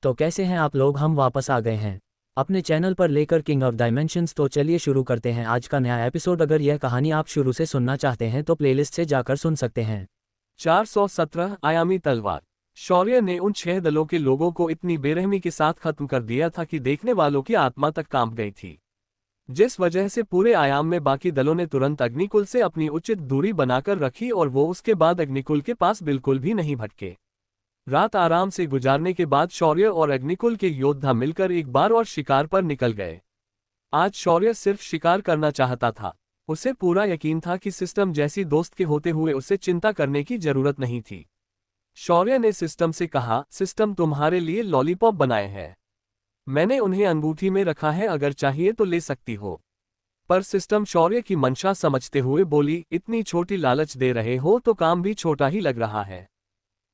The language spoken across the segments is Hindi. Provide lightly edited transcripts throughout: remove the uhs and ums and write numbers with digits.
तो कैसे हैं आप लोग। हम वापस आ गए हैं अपने चैनल पर लेकर किंग ऑफ डायमेंशंस। तो चलिए शुरू करते हैं आज का नया एपिसोड। अगर यह कहानी आप शुरू से सुनना चाहते हैं तो प्लेलिस्ट से जाकर सुन सकते हैं। 417 आयामी तलवार। शौर्य ने उन 6 दलों के लोगों को इतनी बेरहमी के साथ खत्म कर दिया था कि देखने वालों की आत्मा तक कांप गई थी, जिस वजह से पूरे आयाम में बाकी दलों ने तुरंत अग्निकुल से अपनी उचित दूरी बनाकर रखी और वो उसके बाद अग्निकुल के पास बिल्कुल भी नहीं भटके। रात आराम से गुजारने के बाद शौर्य और अग्निकुल के योद्धा मिलकर एक बार और शिकार पर निकल गए। आज शौर्य सिर्फ शिकार करना चाहता था। उसे पूरा यकीन था कि सिस्टम जैसी दोस्त के होते हुए उसे चिंता करने की जरूरत नहीं थी। शौर्य ने सिस्टम से कहा, सिस्टम तुम्हारे लिए लॉलीपॉप बनाए हैं, मैंने उन्हें अंगूठी में रखा है, अगर चाहिए तो ले सकती हो। पर सिस्टम शौर्य की मंशा समझते हुए बोली, इतनी छोटी लालच दे रहे हो तो काम भी छोटा ही लग रहा है।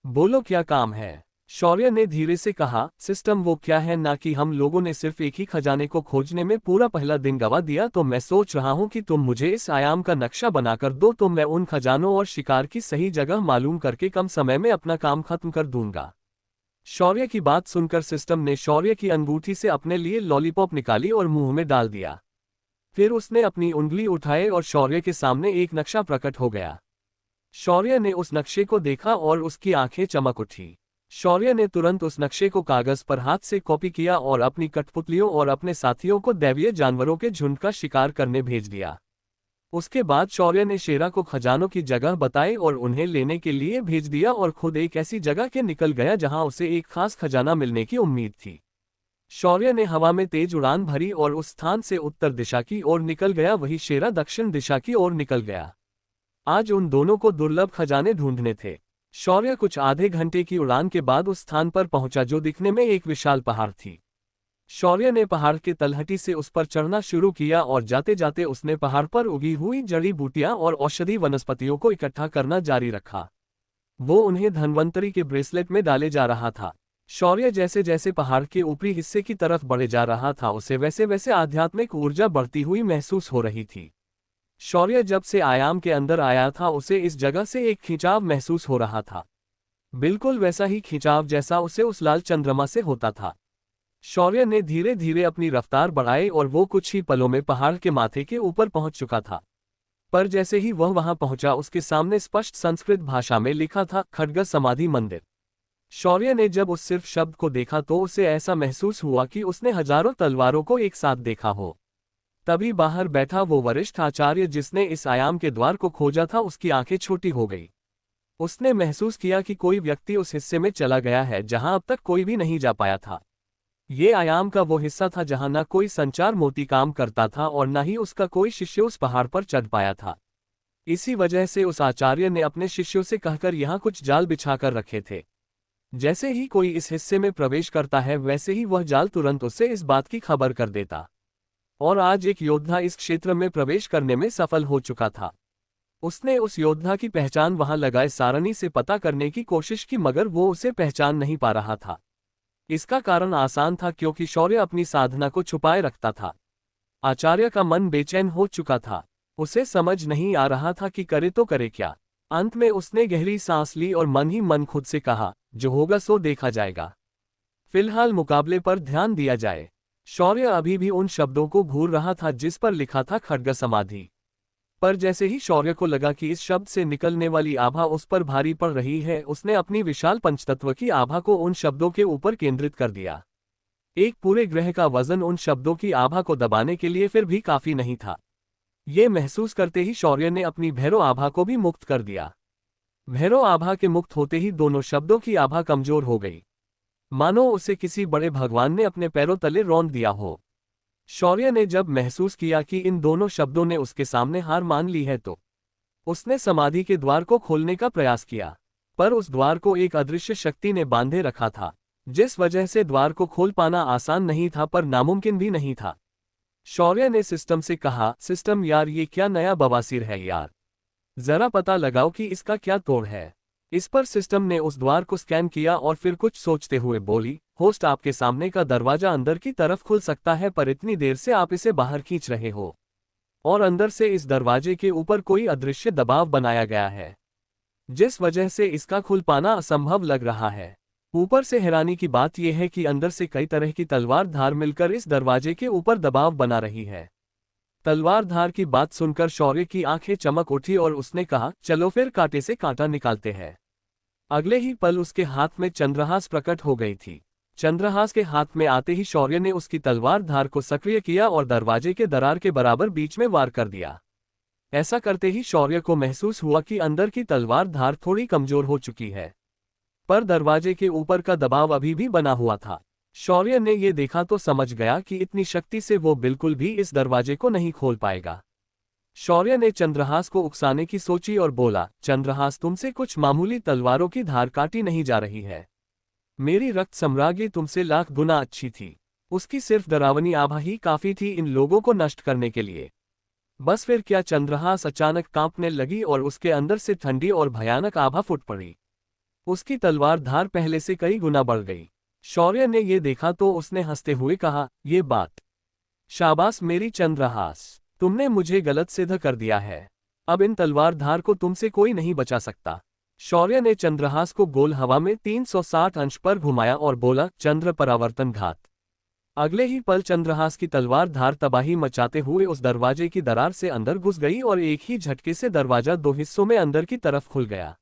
बोलो क्या काम है। शौर्य ने धीरे से कहा, सिस्टम वो क्या है ना कि हम लोगों ने सिर्फ एक ही खजाने को खोजने में पूरा पहला दिन गवा दिया, तो मैं सोच रहा हूं कि तुम मुझे इस आयाम का नक्शा बनाकर दो तो मैं उन खजानों और शिकार की सही जगह मालूम करके कम समय में अपना काम खत्म कर दूंगा। शौर्य की बात सुनकर सिस्टम ने शौर्य की अंगूठी से अपने लिए लॉलीपॉप निकाली और मुंह में डाल दिया। फिर उसने अपनी उंगली उठाए और शौर्य के सामने एक नक्शा प्रकट हो गया। शौर्य ने उस नक्शे को देखा और उसकी आंखें चमक उठी। शौर्य ने तुरंत उस नक्शे को कागज पर हाथ से कॉपी किया और अपनी कठपुतलियों और अपने साथियों को दैवीय जानवरों के झुंड का शिकार करने भेज दिया। उसके बाद शौर्य ने शेरा को खजानों की जगह बताई और उन्हें लेने के लिए भेज दिया और खुद एक ऐसी जगह के निकल गया जहां उसे एक खास खजाना मिलने की उम्मीद थी। शौर्य ने हवा में तेज उड़ान भरी और उस स्थान से उत्तर दिशा की ओर निकल गया, वही शेरा दक्षिण दिशा की ओर निकल गया। आज उन दोनों को दुर्लभ खजाने ढूंढने थे। शौर्य कुछ आधे घंटे की उड़ान के बाद उस स्थान पर पहुंचा जो दिखने में एक विशाल पहाड़ थी। शौर्य ने पहाड़ के तलहटी से उस पर चढ़ना शुरू किया और जाते जाते उसने पहाड़ पर उगी हुई जड़ी बूटियां और औषधि वनस्पतियों को इकट्ठा करना जारी रखा। वो उन्हें धन्वंतरी के ब्रेसलेट में डाले जा रहा था। शौर्य जैसे जैसे पहाड़ के ऊपरी हिस्से की तरफ बढ़े जा रहा था, उसे वैसे वैसे आध्यात्मिक ऊर्जा बढ़ती हुई महसूस हो रही थी। शौर्य जब से आयाम के अंदर आया था उसे इस जगह से एक खिंचाव महसूस हो रहा था, बिल्कुल वैसा ही खिंचाव जैसा उसे उस लाल चंद्रमा से होता था। शौर्य ने धीरे धीरे अपनी रफ्तार बढ़ाई और वो कुछ ही पलों में पहाड़ के माथे के ऊपर पहुंच चुका था। पर जैसे ही वह वहां पहुंचा उसके सामने स्पष्ट संस्कृत भाषा में लिखा था, खड्ग समाधि मंदिर। शौर्य ने जब उस सिर्फ शब्द को देखा तो उसे ऐसा महसूस हुआ कि उसने हजारों तलवारों को एक साथ देखा हो। तभी बाहर बैठा वो वरिष्ठ आचार्य जिसने इस आयाम के द्वार को खोजा था, उसकी आंखें छोटी हो गई। उसने महसूस किया कि कोई व्यक्ति उस हिस्से में चला गया है जहां अब तक कोई भी नहीं जा पाया था। ये आयाम का वो हिस्सा था जहां न कोई संचार मोती काम करता था और न ही उसका कोई शिष्य उस पहाड़ पर चढ़ पाया था। इसी वजह से उस आचार्य ने अपने शिष्यों से कहकर यहाँ कुछ जाल बिछाकर रखे थे। जैसे ही कोई इस हिस्से में प्रवेश करता है वैसे ही वह जाल तुरंत उससे इस बात की खबर कर देता। और आज एक योद्धा इस क्षेत्र में प्रवेश करने में सफल हो चुका था। उसने उस योद्धा की पहचान वहां लगाए सारणी से पता करने की कोशिश की, मगर वो उसे पहचान नहीं पा रहा था। इसका कारण आसान था, क्योंकि शौर्य अपनी साधना को छुपाए रखता था। आचार्य का मन बेचैन हो चुका था। उसे समझ नहीं आ रहा था कि करे तो करे क्या। अंत में उसने गहरी सांस ली और मन ही मन खुद से कहा, जो होगा सो देखा जाएगा, फिलहाल मुकाबले पर ध्यान दिया जाए। शौर्य अभी भी उन शब्दों को घूर रहा था जिस पर लिखा था खड्ग समाधि। पर जैसे ही शौर्य को लगा कि इस शब्द से निकलने वाली आभा उस पर भारी पड़ रही है, उसने अपनी विशाल पंचतत्व की आभा को उन शब्दों के ऊपर केंद्रित कर दिया। एक पूरे ग्रह का वजन उन शब्दों की आभा को दबाने के लिए फिर भी काफी नहीं था। ये महसूस करते ही शौर्य ने अपनी भैरव आभा को भी मुक्त कर दिया। भैरव आभा के मुक्त होते ही दोनों शब्दों की आभा कमजोर हो गई, मानो उसे किसी बड़े भगवान ने अपने पैरों तले रौंद दिया हो। शौर्य ने जब महसूस किया कि इन दोनों शब्दों ने उसके सामने हार मान ली है तो उसने समाधि के द्वार को खोलने का प्रयास किया। पर उस द्वार को एक अदृश्य शक्ति ने बांधे रखा था, जिस वजह से द्वार को खोल पाना आसान नहीं था पर नामुमकिन भी नहीं था। शौर्य ने सिस्टम से कहा, सिस्टम यार, ये क्या नया बवासीर है यार, जरा पता लगाओ कि इसका क्या तोड़ है। इस पर सिस्टम ने उस द्वार को स्कैन किया और फिर कुछ सोचते हुए बोली, होस्ट, आपके सामने का दरवाजा अंदर की तरफ खुल सकता है, पर इतनी देर से आप इसे बाहर खींच रहे हो और अंदर से इस दरवाजे के ऊपर कोई अदृश्य दबाव बनाया गया है, जिस वजह से इसका खुल पाना असंभव लग रहा है। ऊपर से हैरानी की बात यह है कि अंदर से कई तरह की तलवार धार मिलकर इस दरवाजे के ऊपर दबाव बना रही है। तलवार धार की बात सुनकर शौर्य की आंखें चमक उठी और उसने कहा, चलो फिर कांटे से कांटा निकालते हैं। अगले ही पल उसके हाथ में चंद्रहास प्रकट हो गई थी। चंद्रहास के हाथ में आते ही शौर्य ने उसकी तलवार धार को सक्रिय किया और दरवाजे के दरार के बराबर बीच में वार कर दिया। ऐसा करते ही शौर्य को महसूस हुआ कि अंदर की तलवार धार थोड़ी कमजोर हो चुकी है, पर दरवाजे के ऊपर का दबाव अभी भी बना हुआ था। शौर्य ने ये देखा तो समझ गया कि इतनी शक्ति से वो बिल्कुल भी इस दरवाजे को नहीं खोल पाएगा। शौर्य ने चंद्रहास को उकसाने की सोची और बोला, चंद्रहास, तुमसे कुछ मामूली तलवारों की धार काटी नहीं जा रही है। मेरी रक्त सम्राज्ञी तुमसे लाख गुना अच्छी थी। उसकी सिर्फ डरावनी आभा ही काफी थी इन लोगों को नष्ट करने के लिए। बस फिर क्या। चंद्रहास अचानक कांपने लगी और उसके अंदर से ठंडी और भयानक आभा फूट पड़ी। उसकी तलवार धार पहले से कई गुना बढ़ गई। शौर्य ने ये देखा तो उसने हंसते हुए कहा, ये बात। शाबाश मेरी चंद्रहास, तुमने मुझे गलत सिद्ध कर दिया है। अब इन तलवार धार को तुमसे कोई नहीं बचा सकता। शौर्य ने चंद्रहास को गोल हवा में 360 अंश पर घुमाया और बोला, चंद्र परावर्तन घात। अगले ही पल चंद्रहास की तलवार धार तबाही मचाते हुए उस दरवाजे की दरार से अंदर घुस गई और एक ही झटके से दरवाजा दो हिस्सों में अंदर की तरफ खुल गया।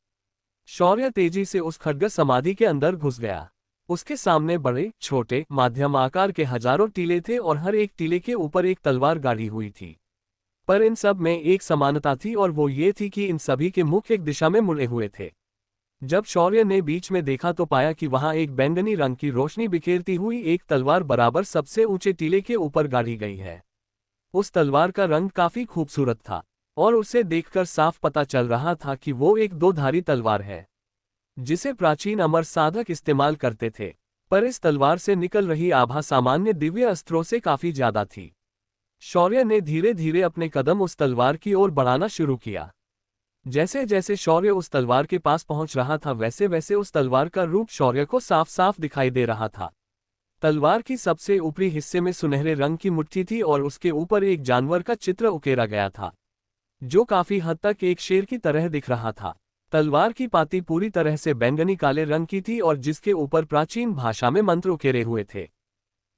शौर्य तेजी से उस खड्ग समाधि के अंदर घुस गया। उसके सामने बड़े, छोटे, माध्यम आकार के हजारों टीले थे और हर एक टीले के ऊपर एक तलवार गाड़ी हुई थी। पर इन सब में एक समानता थी और वो ये थी कि इन सभी के मुख एक दिशा में मुड़े हुए थे। जब शौर्य ने बीच में देखा तो पाया कि वहां एक बैंगनी रंग की रोशनी बिखेरती हुई एक तलवार बराबर सबसे ऊंचे टीले के ऊपर गाड़ी गई है। उस तलवार का रंग काफी खूबसूरत था और उसे देखकर साफ पता चल रहा था कि वो एक दो-धारी तलवार है, जिसे प्राचीन अमर साधक इस्तेमाल करते थे। पर इस तलवार से निकल रही आभा सामान्य दिव्य अस्त्रों से काफी ज्यादा थी। शौर्य ने धीरे धीरे अपने कदम उस तलवार की ओर बढ़ाना शुरू किया। जैसे जैसे शौर्य उस तलवार के पास पहुंच रहा था वैसे वैसे उस तलवार का रूप शौर्य को साफ साफ दिखाई दे रहा था। तलवार की सबसे ऊपरी हिस्से में सुनहरे रंग की मुट्ठी थी और उसके ऊपर एक जानवर का चित्र उकेरा गया था, जो काफी हद तक एक शेर की तरह दिख रहा था। तलवार की पाती पूरी तरह से बैंगनी काले रंग की थी और जिसके ऊपर प्राचीन भाषा में मंत्र उकेरे हुए थे।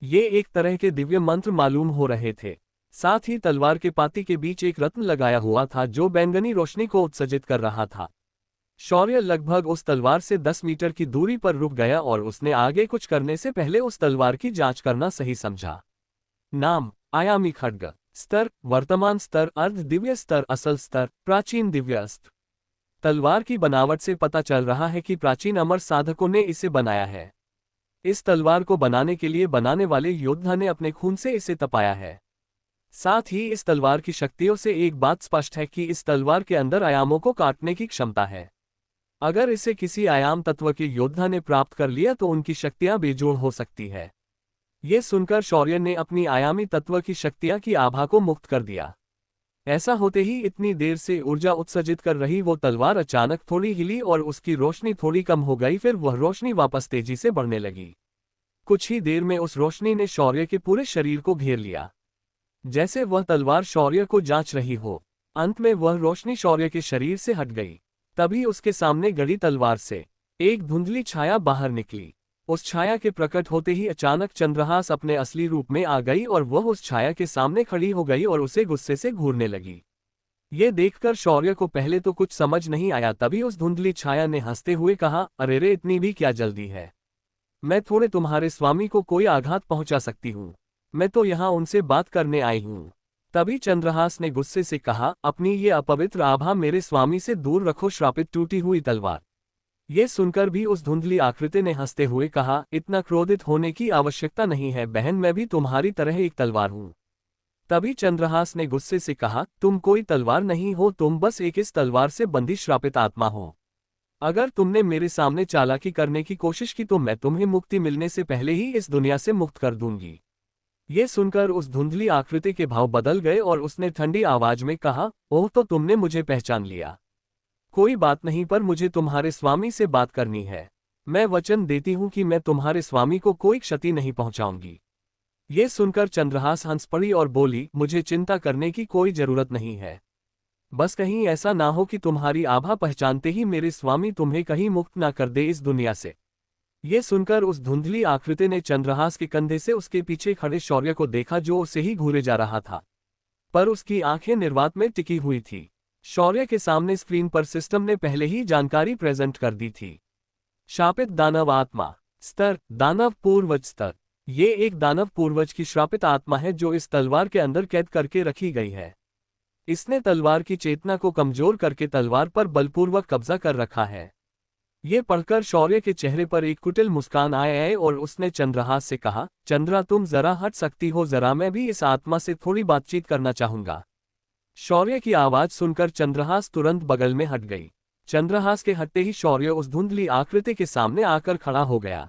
ये एक तरह के दिव्य मंत्र मालूम हो रहे थे। साथ ही तलवार के पाती के बीच एक रत्न लगाया हुआ था जो बैंगनी रोशनी को उत्सर्जित कर रहा था। शौर्य लगभग उस तलवार से 10 मीटर की दूरी पर रुक गया और उसने आगे कुछ करने से पहले उस तलवार की जांच करना सही समझा। नाम, आयामी खड्ग। स्तर, वर्तमान स्तर, अर्ध दिव्य स्तर, असल स्तर, प्राचीन दिव्य अस्त्र। तलवार की बनावट से पता चल रहा है कि प्राचीन अमर साधकों ने इसे बनाया है। इस तलवार को बनाने के लिए बनाने वाले योद्धा ने अपने खून से इसे तपाया है। साथ ही इस तलवार की शक्तियों से एक बात स्पष्ट है कि इस तलवार के अंदर आयामों को काटने की क्षमता है। अगर इसे किसी आयाम तत्व के योद्धा ने प्राप्त कर लिया तो उनकी शक्तियां बेजोड़ हो सकती है। ये सुनकर शौर्य ने अपनी आयामी तत्व की शक्तियां की आभा को मुक्त कर दिया। ऐसा होते ही इतनी देर से ऊर्जा उत्सर्जित कर रही वो तलवार अचानक थोड़ी हिली और उसकी रोशनी थोड़ी कम हो गई। फिर वह रोशनी वापस तेजी से बढ़ने लगी। कुछ ही देर में उस रोशनी ने शौर्य के पूरे शरीर को घेर लिया, जैसे वह तलवार शौर्य को जांच रही हो। अंत में वह रोशनी शौर्य के शरीर से हट गई। तभी उसके सामने गड़ी तलवार से एक धुंधली छाया बाहर निकली। उस छाया के प्रकट होते ही अचानक चंद्रहास अपने असली रूप में आ गई और वह उस छाया के सामने खड़ी हो गई और उसे गुस्से से घूरने लगी। ये देखकर शौर्य को पहले तो कुछ समझ नहीं आया। तभी उस धुंधली छाया ने हंसते हुए कहा, अरे रे, इतनी भी क्या जल्दी है? मैं थोड़े तुम्हारे स्वामी को कोई आघात पहुंचा सकती हूँ। मैं तो यहाँ उनसे बात करने आई हूँ। तभी चंद्रहास ने गुस्से से कहा, अपनी ये अपवित्र आभा मेरे स्वामी से दूर रखो, श्रापित टूटी हुई तलवार। ये सुनकर भी उस धुंधली आकृति ने हंसते हुए कहा, इतना क्रोधित होने की आवश्यकता नहीं है बहन, मैं भी तुम्हारी तरह एक तलवार हूँ। तभी चंद्रहास ने गुस्से से कहा, तुम कोई तलवार नहीं हो, तुम बस एक इस तलवार से बंधी श्रापित आत्मा हो। अगर तुमने मेरे सामने चालाकी करने की कोशिश की तो मैं तुम्हें मुक्ति मिलने से पहले ही इस दुनिया से मुक्त कर दूंगी। ये सुनकर उस धुंधली आकृति के भाव बदल गए और उसने ठंडी आवाज में कहा, ओह, तो तुमने मुझे पहचान लिया। कोई बात नहीं, पर मुझे तुम्हारे स्वामी से बात करनी है। मैं वचन देती हूँ कि मैं तुम्हारे स्वामी को कोई क्षति नहीं पहुंचाऊंगी। ये सुनकर चंद्रहास हंस पड़ी और बोली, मुझे चिंता करने की कोई जरूरत नहीं है। बस कहीं ऐसा ना हो कि तुम्हारी आभा पहचानते ही मेरे स्वामी तुम्हें कहीं मुक्त ना कर दे इस दुनिया से। ये सुनकर उस धुंधली आकृति ने चंद्रहास के कंधे से उसके पीछे खड़े शौर्य को देखा जो उसे ही घूरे जा रहा था, पर उसकी आंखें निर्वात में टिकी हुई थी। शौर्य के सामने स्क्रीन पर सिस्टम ने पहले ही जानकारी प्रेजेंट कर दी थी। शापित दानव आत्मा स्तर, दानव पूर्वज स्तर। ये एक दानव पूर्वज की श्रापित आत्मा है जो इस तलवार के अंदर कैद करके रखी गई है। इसने तलवार की चेतना को कमजोर करके तलवार पर बलपूर्वक कब्जा कर रखा है। ये पढ़कर शौर्य के चेहरे पर एक कुटिल मुस्कान आए और उसने चंद्रहास से कहा, चंद्रा तुम जरा हट सकती हो, जरा मैं भी इस आत्मा से थोड़ी बातचीत करना चाहूंगा। शौर्य की आवाज सुनकर चंद्रहास तुरंत बगल में हट गई। चंद्रहास के हटते ही शौर्य उस धुंधली आकृति के सामने आकर खड़ा हो गया।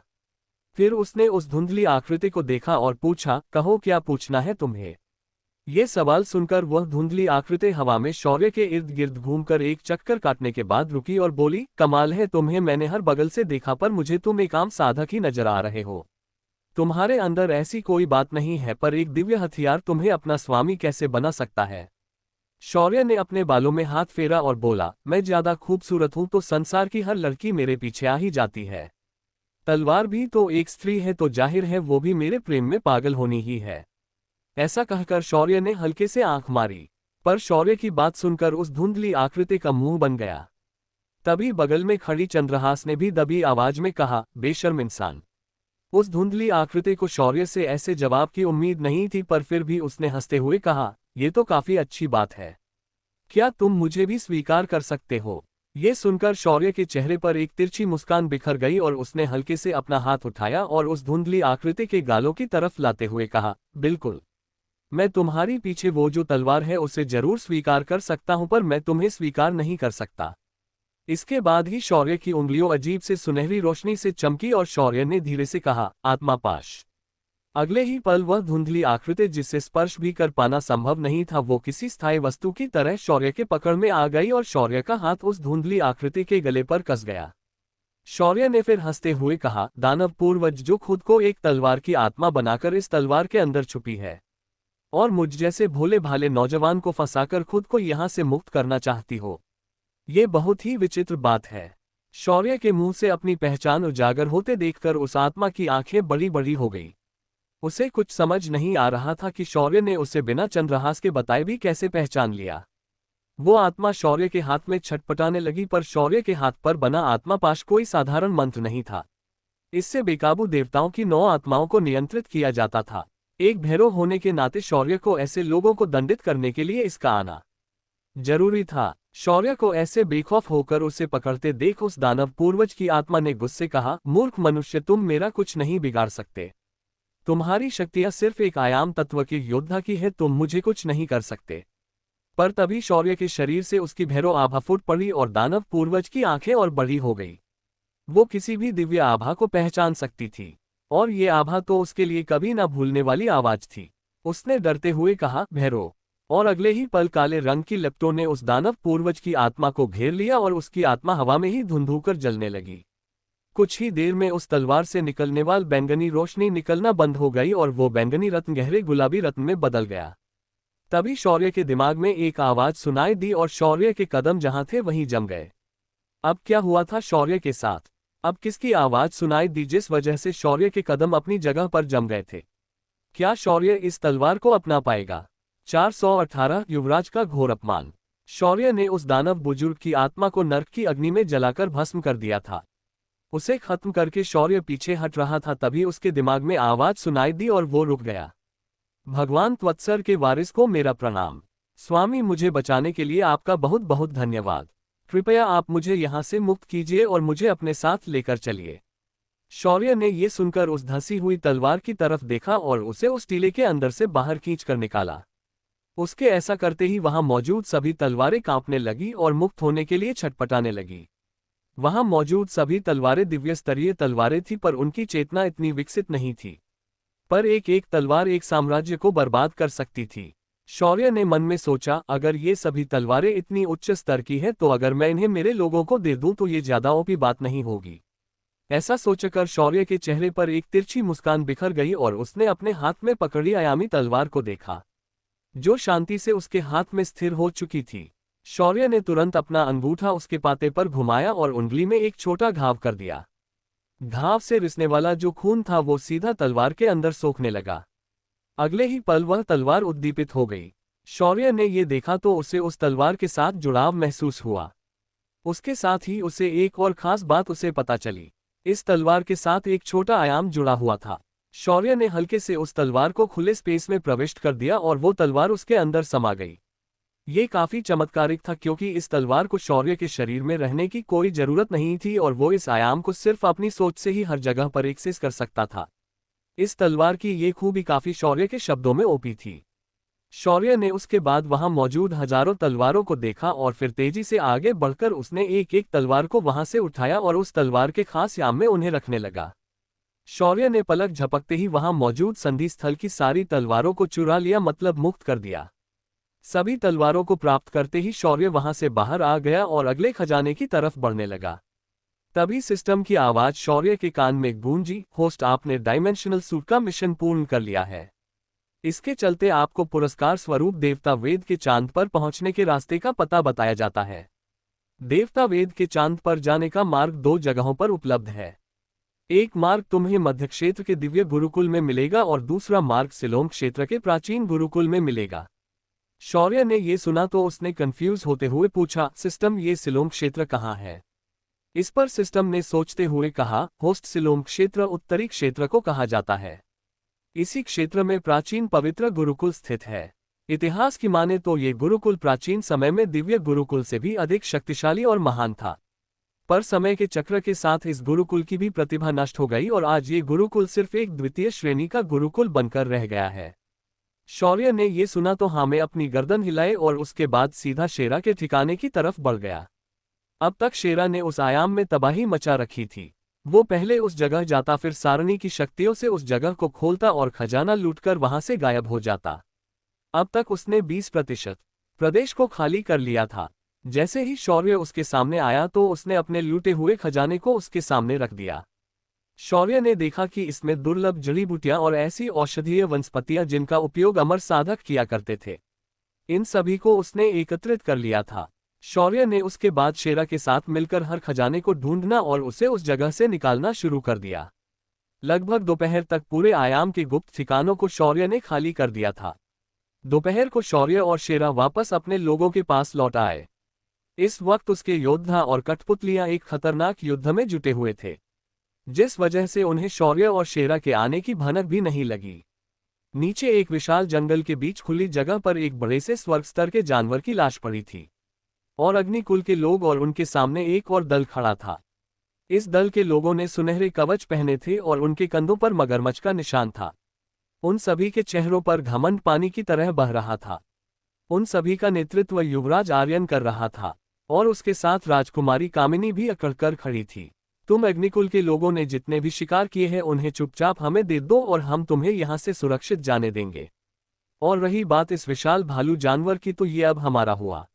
फिर उसने उस धुंधली आकृति को देखा और पूछा, कहो क्या पूछना है तुम्हें। ये सवाल सुनकर वह धुंधली आकृति हवा में शौर्य के इर्द गिर्द घूमकर एक चक्कर काटने के बाद रुकी और बोली, कमाल है, तुम्हें मैंने हर बगल से देखा पर मुझे तुम एक आम साधक ही नजर आ रहे हो। तुम्हारे अंदर ऐसी कोई बात नहीं है, पर एक दिव्य हथियार तुम्हें अपना स्वामी कैसे बना सकता है। शौर्य ने अपने बालों में हाथ फेरा और बोला, मैं ज्यादा खूबसूरत हूं तो संसार की हर लड़की मेरे पीछे आ ही जाती है। तलवार भी तो एक स्त्री है तो जाहिर है वो भी मेरे प्रेम में पागल होनी ही है। ऐसा कहकर शौर्य ने हल्के से आंख मारी, पर शौर्य की बात सुनकर उस धुंधली आकृति का मुंह बन गया। तभी बगल में खड़ी चंद्रहास ने भी दबी आवाज में कहा, बेशर्म इंसान। उस धुंधली आकृति को शौर्य से ऐसे जवाब की उम्मीद नहीं थी, पर फिर भी उसने हंसते हुए कहा, ये तो काफी अच्छी बात है। क्या तुम मुझे भी स्वीकार कर सकते हो। ये सुनकर शौर्य के चेहरे पर एक तिरछी मुस्कान बिखर गई और उसने हल्के से अपना हाथ उठाया और उस धुंधली आकृति के गालों की तरफ लाते हुए कहा, बिल्कुल, मैं तुम्हारी पीछे वो जो तलवार है उसे जरूर स्वीकार कर सकता हूं, पर मैं तुम्हें स्वीकार नहीं कर सकता। इसके बाद ही शौर्य की उंगलियों अजीब से सुनहरी रोशनी से चमकी और शौर्य ने धीरे से कहा, आत्मापाश। अगले ही पल वह धुंधली आकृति जिसे स्पर्श भी कर पाना संभव नहीं था वो किसी स्थायी वस्तु की तरह शौर्य के पकड़ में आ गई और शौर्य का हाथ उस धुंधली आकृति के गले पर कस गया। शौर्य ने फिर हंसते हुए कहा, दानव पूर्वज जो खुद को एक तलवार की आत्मा बनाकर इस तलवार के अंदर छुपी है और मुझ जैसे भोले भाले नौजवान को फंसाकर खुद को यहां से मुक्त करना चाहती हो, ये बहुत ही विचित्र बात है। शौर्य के मुंह से अपनी पहचान उजागर होते देखकर उस आत्मा की आंखें बड़ी बड़ी हो गई। उसे कुछ समझ नहीं आ रहा था कि शौर्य ने उसे बिना चंद्रहास के बताए भी कैसे पहचान लिया। वो आत्मा शौर्य के हाथ में छटपटाने लगी, पर शौर्य के हाथ पर बना आत्मापाश कोई साधारण मंत्र नहीं था। इससे बेकाबू देवताओं की 9 आत्माओं को नियंत्रित किया जाता था। एक भैरव होने के नाते शौर्य को ऐसे लोगों को दंडित करने के लिए इसका आना जरूरी था। शौर्य को ऐसे बेखौफ होकर उसे पकड़ते देख उस दानव पूर्वज की आत्मा ने गुस्से कहा, मूर्ख मनुष्य, तुम मेरा कुछ नहीं बिगाड़ सकते। तुम्हारी शक्तियां सिर्फ एक आयाम तत्व के योद्धा की है, तुम मुझे कुछ नहीं कर सकते। पर तभी शौर्य के शरीर से उसकी भैरव आभा फूट पड़ी और दानव पूर्वज की आंखें और बड़ी हो गई। वो किसी भी दिव्य आभा को पहचान सकती थी और ये आभा तो उसके लिए कभी ना भूलने वाली आवाज थी। उसने डरते हुए कहा, भैरव, और अगले ही पल काले रंग की लपटों ने उस दानव पूर्वज की आत्मा को घेर लिया और उसकी आत्मा हवा में ही धुंधुकर जलने लगी। कुछ ही देर में उस तलवार से निकलने वाली बैंगनी रोशनी निकलना बंद हो गई और वो बैंगनी रत्न गहरे गुलाबी रत्न में बदल गया। तभी शौर्य के दिमाग में एक आवाज सुनाई दी और शौर्य के कदम जहां थे वहीं जम गए। अब क्या हुआ था शौर्य के साथ? अब किसकी आवाज सुनाई दी जिस वजह से शौर्य के कदम अपनी जगह पर जम गए थे? क्या शौर्य इस तलवार को अपना पाएगा? 418 युवराज का घोर अपमान। शौर्य ने उस दानव बुजुर्ग की आत्मा को नर्क की अग्नि में जलाकर भस्म कर दिया था। उसे खत्म करके शौर्य पीछे हट रहा था, तभी उसके दिमाग में आवाज सुनाई दी और वो रुक गया। भगवान त्वत्सर के वारिस को मेरा प्रणाम। स्वामी, मुझे बचाने के लिए आपका बहुत बहुत धन्यवाद। कृपया आप मुझे यहाँ से मुक्त कीजिए और मुझे अपने साथ लेकर चलिए। शौर्य ने ये सुनकर उस धंसी हुई तलवार की तरफ देखा और उसे उस टीले के अंदर से बाहर खींचकर निकाला। उसके ऐसा करते ही वहां मौजूद सभी तलवारें कांपने लगी और मुक्त होने के लिए छटपटाने लगी। वहां मौजूद सभी तलवारें दिव्य स्तरीय तलवारें थीं, पर उनकी चेतना इतनी विकसित नहीं थी। पर एक एक तलवार एक साम्राज्य को बर्बाद कर सकती थी। शौर्य ने मन में सोचा, अगर ये सभी तलवारें इतनी उच्च स्तर की हैं तो अगर मैं इन्हें मेरे लोगों को दे दूं तो ये ज्यादा ओपी बात नहीं होगी। ऐसा सोचकर शौर्य के चेहरे पर एक तिरछी मुस्कान बिखर गई और उसने अपने हाथ में पकड़ी आयामी तलवार को देखा, जो शांति से उसके हाथ में स्थिर हो चुकी थी। शौर्य ने तुरंत अपना अंगूठा उसके पाते पर घुमाया और उंगली में एक छोटा घाव कर दिया। घाव से रिसने वाला जो खून था वो सीधा तलवार के अंदर सोखने लगा। अगले ही पल वह तलवार उद्दीपित हो गई। शौर्य ने ये देखा तो उसे उस तलवार के साथ जुड़ाव महसूस हुआ। उसके साथ ही उसे एक और खास बात उसे पता चली। इस तलवार के साथ एक छोटा आयाम जुड़ा हुआ था। शौर्य ने हल्के से उस तलवार को खुले स्पेस में प्रविष्ट कर दिया और वो तलवार उसके अंदर समा गई। ये काफी चमत्कारिक था क्योंकि इस तलवार को शौर्य के शरीर में रहने की कोई जरूरत नहीं थी और वो इस आयाम को सिर्फ अपनी सोच से ही हर जगह पर एक्सेस कर सकता था। इस तलवार की ये खूबी काफी शौर्य के शब्दों में ओपी थी। शौर्य ने उसके बाद वहां मौजूद हजारों तलवारों को देखा और फिर तेजी से आगे बढ़कर उसने एक एक तलवार को वहां से उठाया और उस तलवार के खास याम में उन्हें रखने लगा। शौर्य ने पलक झपकते ही वहां मौजूद संधि स्थल की सारी तलवारों को चुरा लिया, मतलब मुक्त कर दिया। सभी तलवारों को प्राप्त करते ही शौर्य वहां से बाहर आ गया और अगले खजाने की तरफ बढ़ने लगा। तभी सिस्टम की आवाज शौर्य के कान में गूंजी, होस्ट आपने डायमेंशनल सूट का मिशन पूर्ण कर लिया है। इसके चलते आपको पुरस्कार स्वरूप देवता वेद के चांद पर पहुंचने के रास्ते का पता बताया जाता है। देवता वेद के चांद पर जाने का मार्ग 2 जगहों पर उपलब्ध है। एक मार्ग तुम्हें मध्य क्षेत्र के दिव्य गुरुकुल में मिलेगा और दूसरा मार्ग सिलोंग क्षेत्र के प्राचीन गुरुकुल में मिलेगा। शौर्य ने ये सुना तो उसने कंफ्यूज होते हुए पूछा, सिस्टम ये सिलोंग क्षेत्र कहाँ है? इस पर सिस्टम ने सोचते हुए कहा, होस्ट सिलोंग क्षेत्र उत्तरी क्षेत्र को कहा जाता है। इसी क्षेत्र में प्राचीन पवित्र गुरुकुल स्थित है। इतिहास की माने तो ये गुरुकुल प्राचीन समय में दिव्य गुरुकुल से भी अधिक शक्तिशाली और महान था। पर समय के चक्र के साथ इस गुरुकुल की भी प्रतिभा नष्ट हो गई और आज ये गुरुकुल सिर्फ एक द्वितीय श्रेणी का गुरुकुल बनकर रह गया है। शौर्य ने ये सुना तो हाँ में अपनी गर्दन हिलाई और उसके बाद सीधा शेरा के ठिकाने की तरफ बढ़ गया। अब तक शेरा ने उस आयाम में तबाही मचा रखी थी। वो पहले उस जगह जाता, फिर सारणी की शक्तियों से उस जगह को खोलता और खजाना लूटकर वहां से गायब हो जाता। अब तक उसने 20% प्रदेश को खाली कर लिया था। जैसे ही शौर्य उसके सामने आया तो उसने अपने लूटे हुए खजाने को उसके सामने रख दिया। शौर्य ने देखा कि इसमें दुर्लभ जड़ी बूटियां और ऐसी औषधीय वनस्पतियां जिनका उपयोग अमर साधक किया करते थे, इन सभी को उसने एकत्रित कर लिया था। शौर्य ने उसके बाद शेरा के साथ मिलकर हर खजाने को ढूंढना और उसे उस जगह से निकालना शुरू कर दिया। लगभग दोपहर तक पूरे आयाम के गुप्त ठिकानों को शौर्य ने खाली कर दिया था। दोपहर को शौर्य और शेरा वापस अपने लोगों के पास लौट आए। इस वक्त उसके योद्धा और कठपुतलियां एक खतरनाक युद्ध में जुटे हुए थे, जिस वजह से उन्हें शौर्य और शेरा के आने की भनक भी नहीं लगी। नीचे एक विशाल जंगल के बीच खुली जगह पर एक बड़े से स्वर्ग स्तर के जानवर की लाश पड़ी थी और अग्निकुल के लोग और उनके सामने एक और दल खड़ा था। इस दल के लोगों ने सुनहरे कवच पहने थे और उनके कंधों पर मगरमच्छ का निशान था। उन सभी के चेहरों पर घमंड पानी की तरह बह रहा था। उन सभी का नेतृत्व युवराज आर्यन कर रहा था और उसके साथ राजकुमारी कामिनी भी अकड़कर खड़ी थी। तुम अग्निकुल के लोगों ने जितने भी शिकार किए हैं उन्हें चुपचाप हमें दे दो और हम तुम्हें यहाँ से सुरक्षित जाने देंगे। और रही बात इस विशाल भालू जानवर की, तो ये अब हमारा हुआ।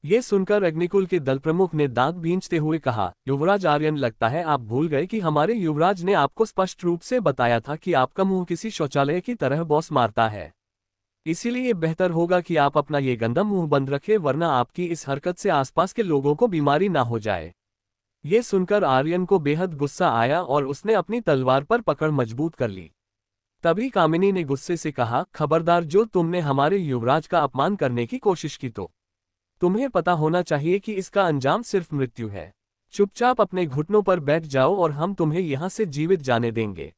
ये सुनकर अग्निकुल के दल प्रमुख ने दांत भींचते हुए कहा, युवराज आर्यन, लगता है आप भूल गए कि हमारे युवराज ने आपको स्पष्ट रूप से बताया था कि आपका मुंह किसी शौचालय की तरह बॉस मारता है। इसीलिए बेहतर होगा कि आप अपना ये गंदा मुंह बंद रखें, वरना आपकी इस हरकत से आसपास के लोगों को बीमारी ना हो जाए। ये सुनकर आर्यन को बेहद गुस्सा आया और उसने अपनी तलवार पर पकड़ मजबूत कर ली। तभी कामिनी ने गुस्से से कहा, खबरदार, जो तुमने हमारे युवराज का अपमान करने की कोशिश की तो तुम्हें पता होना चाहिए कि इसका अंजाम सिर्फ मृत्यु है। चुपचाप अपने घुटनों पर बैठ जाओ और हम तुम्हें यहां से जीवित जाने देंगे।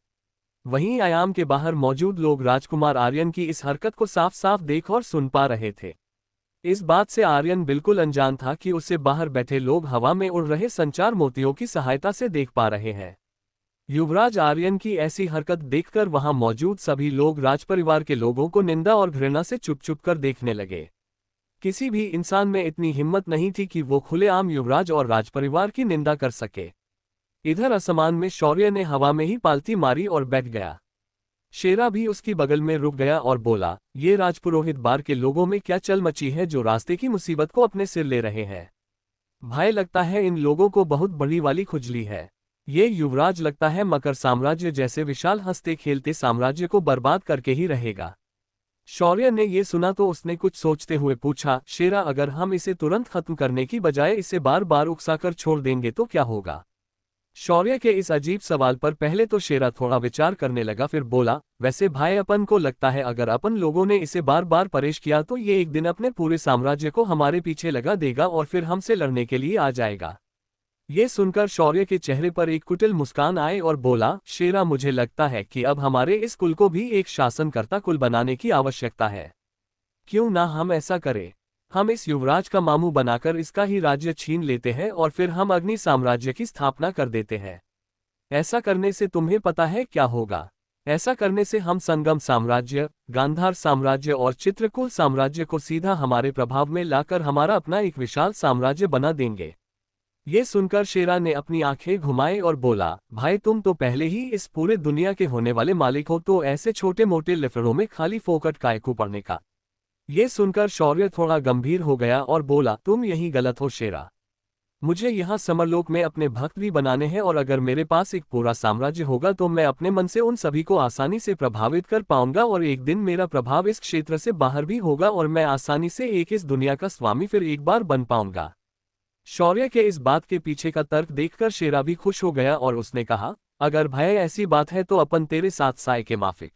वहीं आयाम के बाहर मौजूद लोग राजकुमार आर्यन की इस हरकत को साफ साफ देख और सुन पा रहे थे। इस बात से आर्यन बिल्कुल अनजान था कि उसे बाहर बैठे लोग हवा में उड़ रहे संचार मोतियों की सहायता से देख पा रहे हैं। युवराज आर्यन की ऐसी हरकत देखकर वहां मौजूद सभी लोग राजपरिवार के लोगों को निंदा और घृणा से चुप चुप कर देखने लगे। किसी भी इंसान में इतनी हिम्मत नहीं थी कि वो खुलेआम युवराज और राजपरिवार की निंदा कर सके। इधर असमान में शौर्य ने हवा में ही पालती मारी और बैठ गया। शेरा भी उसकी बगल में रुक गया और बोला, ये राजपुरोहित बार के लोगों में क्या चल मची है जो रास्ते की मुसीबत को अपने सिर ले रहे हैं? भाई, लगता है इन लोगों को बहुत बड़ी वाली खुजली है। ये युवराज लगता है मकर साम्राज्य जैसे विशाल हंसते खेलते साम्राज्य को बर्बाद करके ही रहेगा। शौर्य ने ये सुना तो उसने कुछ सोचते हुए पूछा, शेरा, अगर हम इसे तुरंत खत्म करने की बजाय इसे बार बार उकसाकर छोड़ देंगे तो क्या होगा? शौर्य के इस अजीब सवाल पर पहले तो शेरा थोड़ा विचार करने लगा, फिर बोला, वैसे भाई अपन को लगता है अगर अपन लोगों ने इसे बार बार परेश किया तो ये एक दिन अपने पूरे साम्राज्य को हमारे पीछे लगा देगा और फिर हमसे लड़ने के लिए आ जाएगा। ये सुनकर शौर्य के चेहरे पर एक कुटिल मुस्कान आए और बोला, शेरा मुझे लगता है कि अब हमारे इस कुल को भी एक शासनकर्ता कुल बनाने की आवश्यकता है। क्यों ना हम ऐसा करें? हम इस युवराज का मामू बनाकर इसका ही राज्य छीन लेते हैं और फिर हम अग्नि साम्राज्य की स्थापना कर देते हैं। ऐसा करने से तुम्हें पता है क्या होगा? ऐसा करने से हम संगम साम्राज्य, गांधार साम्राज्य और चित्रकूट साम्राज्य को सीधा हमारे प्रभाव में लाकर हमारा अपना एक विशाल साम्राज्य बना देंगे। ये सुनकर शेरा ने अपनी आंखें घुमाई और बोला, भाई तुम तो पहले ही इस पूरे दुनिया के होने वाले मालिक हो, तो ऐसे छोटे मोटे लफड़ों में खाली फोकट कायकू पड़ने का। ये सुनकर शौर्य थोड़ा गंभीर हो गया और बोला, तुम यही गलत हो शेरा। मुझे यहाँ समरलोक में अपने भक्त भी बनाने हैं और अगर मेरे पास एक पूरा साम्राज्य होगा तो मैं अपने मन से उन सभी को आसानी से प्रभावित कर पाऊंगा और एक दिन मेरा प्रभाव इस क्षेत्र से बाहर भी होगा और मैं आसानी से इस दुनिया का स्वामी फिर एक बार बन पाऊंगा। शौर्य के इस बात के पीछे का तर्क देखकर शेरा भी खुश हो गया और उसने कहा, अगर भाई ऐसी बात है तो अपन तेरे साथ साय के माफिक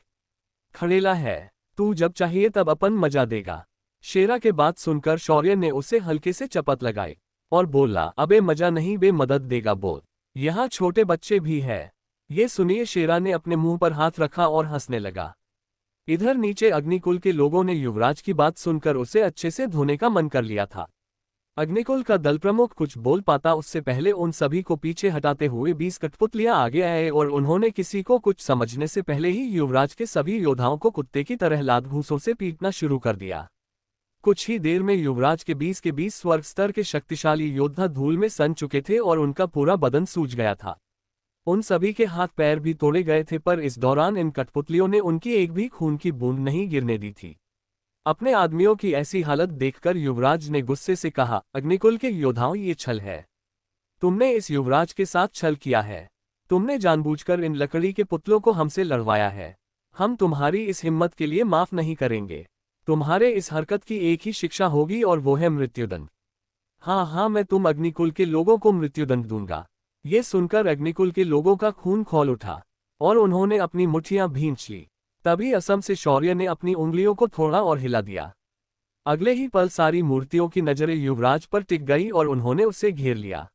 खड़ेला है। तू जब चाहिए तब अपन मजा देगा। शेरा के बात सुनकर शौर्य ने उसे हल्के से चपत लगाई और बोला, अबे मजा नहीं बे मदद देगा बोल, यहाँ छोटे बच्चे भी है। ये सुनिए शेरा ने अपने मुंह पर हाथ रखा और हंसने लगा। इधर नीचे अग्निकुल के लोगों ने युवराज की बात सुनकर उसे अच्छे से धोने का मन कर लिया था। अग्निकुल का दल प्रमुख कुछ बोल पाता उससे पहले उन सभी को पीछे हटाते हुए 20 कठपुतलियां आगे आए और उन्होंने किसी को कुछ समझने से पहले ही युवराज के सभी योद्धाओं को कुत्ते की तरह लात घूंसों से पीटना शुरू कर दिया। कुछ ही देर में युवराज के 20 के 20 स्वर्ग स्तर के शक्तिशाली योद्धा धूल में सन चुके थे और उनका पूरा बदन सूज गया था। उन सभी के हाथ पैर भी तोड़े गए थे, पर इस दौरान इन कठपुतलियों ने उनकी एक भी खून की बूंद नहीं गिरने दी थी। अपने आदमियों की ऐसी हालत देखकर युवराज ने गुस्से से कहा, अग्निकुल के योद्धाओं ये छल है। तुमने इस युवराज के साथ छल किया है। तुमने जानबूझकर इन लकड़ी के पुतलों को हमसे लड़वाया है। हम तुम्हारी इस हिम्मत के लिए माफ नहीं करेंगे। तुम्हारे इस हरकत की एक ही शिक्षा होगी और वो है मृत्युदंड। हाँ, मैं तुम अग्निकुल के लोगों को मृत्युदंड दूंगा। ये सुनकर अग्निकुल के लोगों का खून खौल उठा और उन्होंने अपनी मुट्ठियां भींच ली। तभी असम से शौर्य ने अपनी उंगलियों को थोड़ा और हिला दिया। अगले ही पल सारी मूर्तियों की नजरें युवराज पर टिक गई और उन्होंने उसे घेर लिया।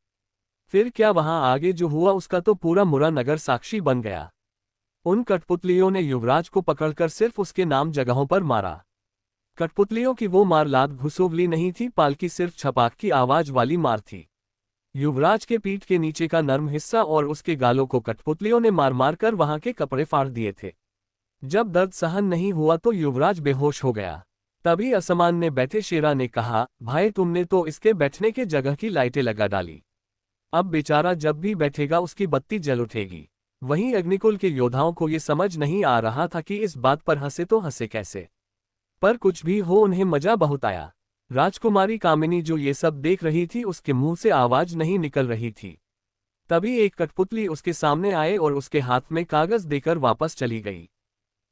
फिर क्या वहां आगे जो हुआ उसका तो पूरा मुरा नगर साक्षी बन गया। उन कठपुतलियों ने युवराज को पकड़कर सिर्फ उसके नाम जगहों पर मारा। कठपुतलियों की वो मार लात घुसोगली नहीं थी, पालकी सिर्फ छपाक की आवाज वाली मार थी। युवराज के पीठ के नीचे का नर्म हिस्सा और उसके गालों को कठपुतलियों ने मार मार कर वहां के कपड़े फाड़ दिए थे। जब दर्द सहन नहीं हुआ तो युवराज बेहोश हो गया। तभी असमान ने बैठे शेरा ने कहा, भाई तुमने तो इसके बैठने के जगह की लाइटें लगा डाली। अब बेचारा जब भी बैठेगा उसकी बत्ती जल उठेगी। वहीं अग्निकुल के योद्धाओं को ये समझ नहीं आ रहा था कि इस बात पर हंसे तो हंसे कैसे, पर कुछ भी हो उन्हें मजा बहुत आया। राजकुमारी कामिनी जो ये सब देख रही थी उसके मुंह से आवाज नहीं निकल रही थी। तभी एक कठपुतली उसके सामने आए और उसके हाथ में कागज देकर वापस चली गई।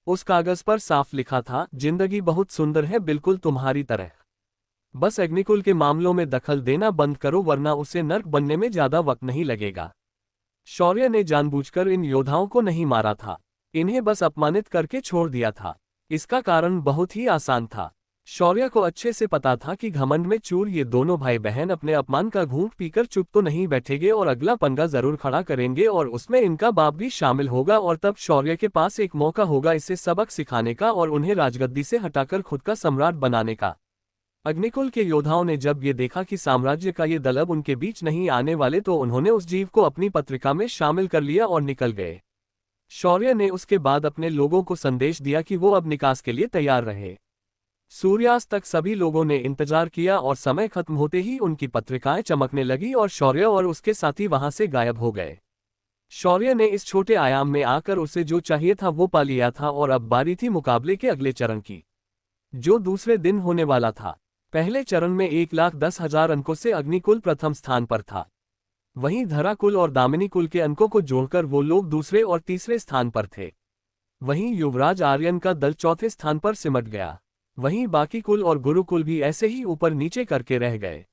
उस कागज पर साफ लिखा था, जिंदगी बहुत सुंदर है बिल्कुल तुम्हारी तरह। बस अग्निकुल के मामलों में दखल देना बंद करो वरना उसे नर्क बनने में ज्यादा वक्त नहीं लगेगा। शौर्य ने जानबूझकर इन योद्धाओं को नहीं मारा था, इन्हें बस अपमानित करके छोड़ दिया था। इसका कारण बहुत ही आसान था। शौर्य को अच्छे से पता था कि घमंड में चूर ये दोनों भाई बहन अपने अपमान का घूंट पीकर चुप तो नहीं बैठेंगे और अगला पंगा जरूर खड़ा करेंगे और उसमें इनका बाप भी शामिल होगा और तब शौर्य के पास एक मौका होगा इसे सबक सिखाने का और उन्हें राजगद्दी से हटाकर खुद का सम्राट बनाने का। अग्निकुल के योद्धाओं ने जब ये देखा कि साम्राज्य का ये दल अब उनके बीच नहीं आने वाले तो उन्होंने उस जीव को अपनी पत्रिका में शामिल कर लिया और निकल गए। शौर्य ने उसके बाद अपने लोगों को संदेश दिया कि वो अब निकास के लिए तैयार रहे। सूर्यास्त तक सभी लोगों ने इंतजार किया और समय खत्म होते ही उनकी पत्रिकाएं चमकने लगी और शौर्य और उसके साथी वहां से गायब हो गए। शौर्य ने इस छोटे आयाम में आकर उसे जो चाहिए था वो पा लिया था और अब बारी थी मुकाबले के अगले चरण की, जो दूसरे दिन होने वाला था। पहले चरण में 1,10,000 अंकों से अग्निकुल प्रथम स्थान पर था। वहीं धराकुल और दामिनी कुल के अंकों को जोड़कर वो लोग दूसरे और तीसरे स्थान पर थे। वहीं युवराज आर्यन का दल चौथे स्थान पर सिमट गया। वहीं बाकी कुल और गुरुकुल भी ऐसे ही ऊपर नीचे करके रह गए।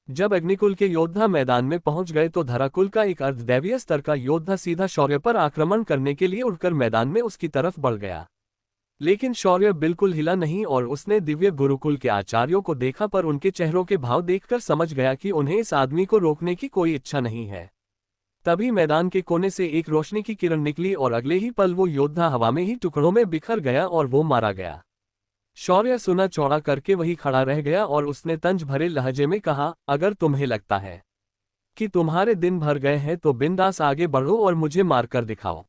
जब अग्निकुल के योद्धा मैदान में पहुंच गए तो धराकुल का एक अर्धदैवीय स्तर का योद्धा सीधा शौर्य पर आक्रमण करने के लिए उड़कर मैदान में उसकी तरफ बढ़ गया। लेकिन शौर्य बिल्कुल हिला नहीं और उसने दिव्य गुरुकुल के आचार्यों को देखा, पर उनके चेहरों के भाव देखकर समझ गया कि उन्हें इस आदमी को रोकने की कोई इच्छा नहीं है। तभी मैदान के कोने से एक रोशनी की किरण निकली और अगले ही पल वो योद्धा हवा में ही टुकड़ों में बिखर गया और वो मारा गया। शौर्य सुना चौड़ा करके वही खड़ा रह गया और उसने तंज भरे लहजे में कहा, अगर तुम्हें लगता है कि तुम्हारे दिन भर गए हैं तो बिंदास आगे बढ़ो और मुझे मारकर दिखाओ,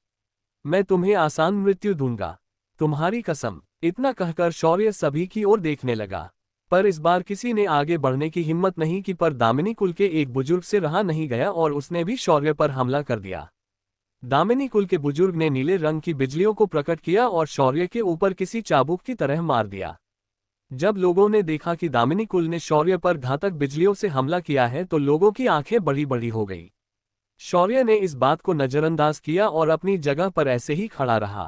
मैं तुम्हें आसान मृत्यु दूंगा, तुम्हारी कसम। इतना कहकर शौर्य सभी की ओर देखने लगा, पर इस बार किसी ने आगे बढ़ने की हिम्मत नहीं की, पर दामिनी कुल के एक बुजुर्ग से रहा नहीं गया और उसने भी शौर्य पर हमला कर दिया। दामिनी कुल के बुजुर्ग ने नीले रंग की बिजलियों को प्रकट किया और शौर्य के ऊपर किसी चाबुक की तरह मार दिया। जब लोगों ने देखा कि दामिनी कुल ने शौर्य पर घातक बिजलियों से हमला किया है तो लोगों की आंखें बड़ी बड़ी हो गई। शौर्य ने इस बात को नजरअंदाज किया और अपनी जगह पर ऐसे ही खड़ा रहा।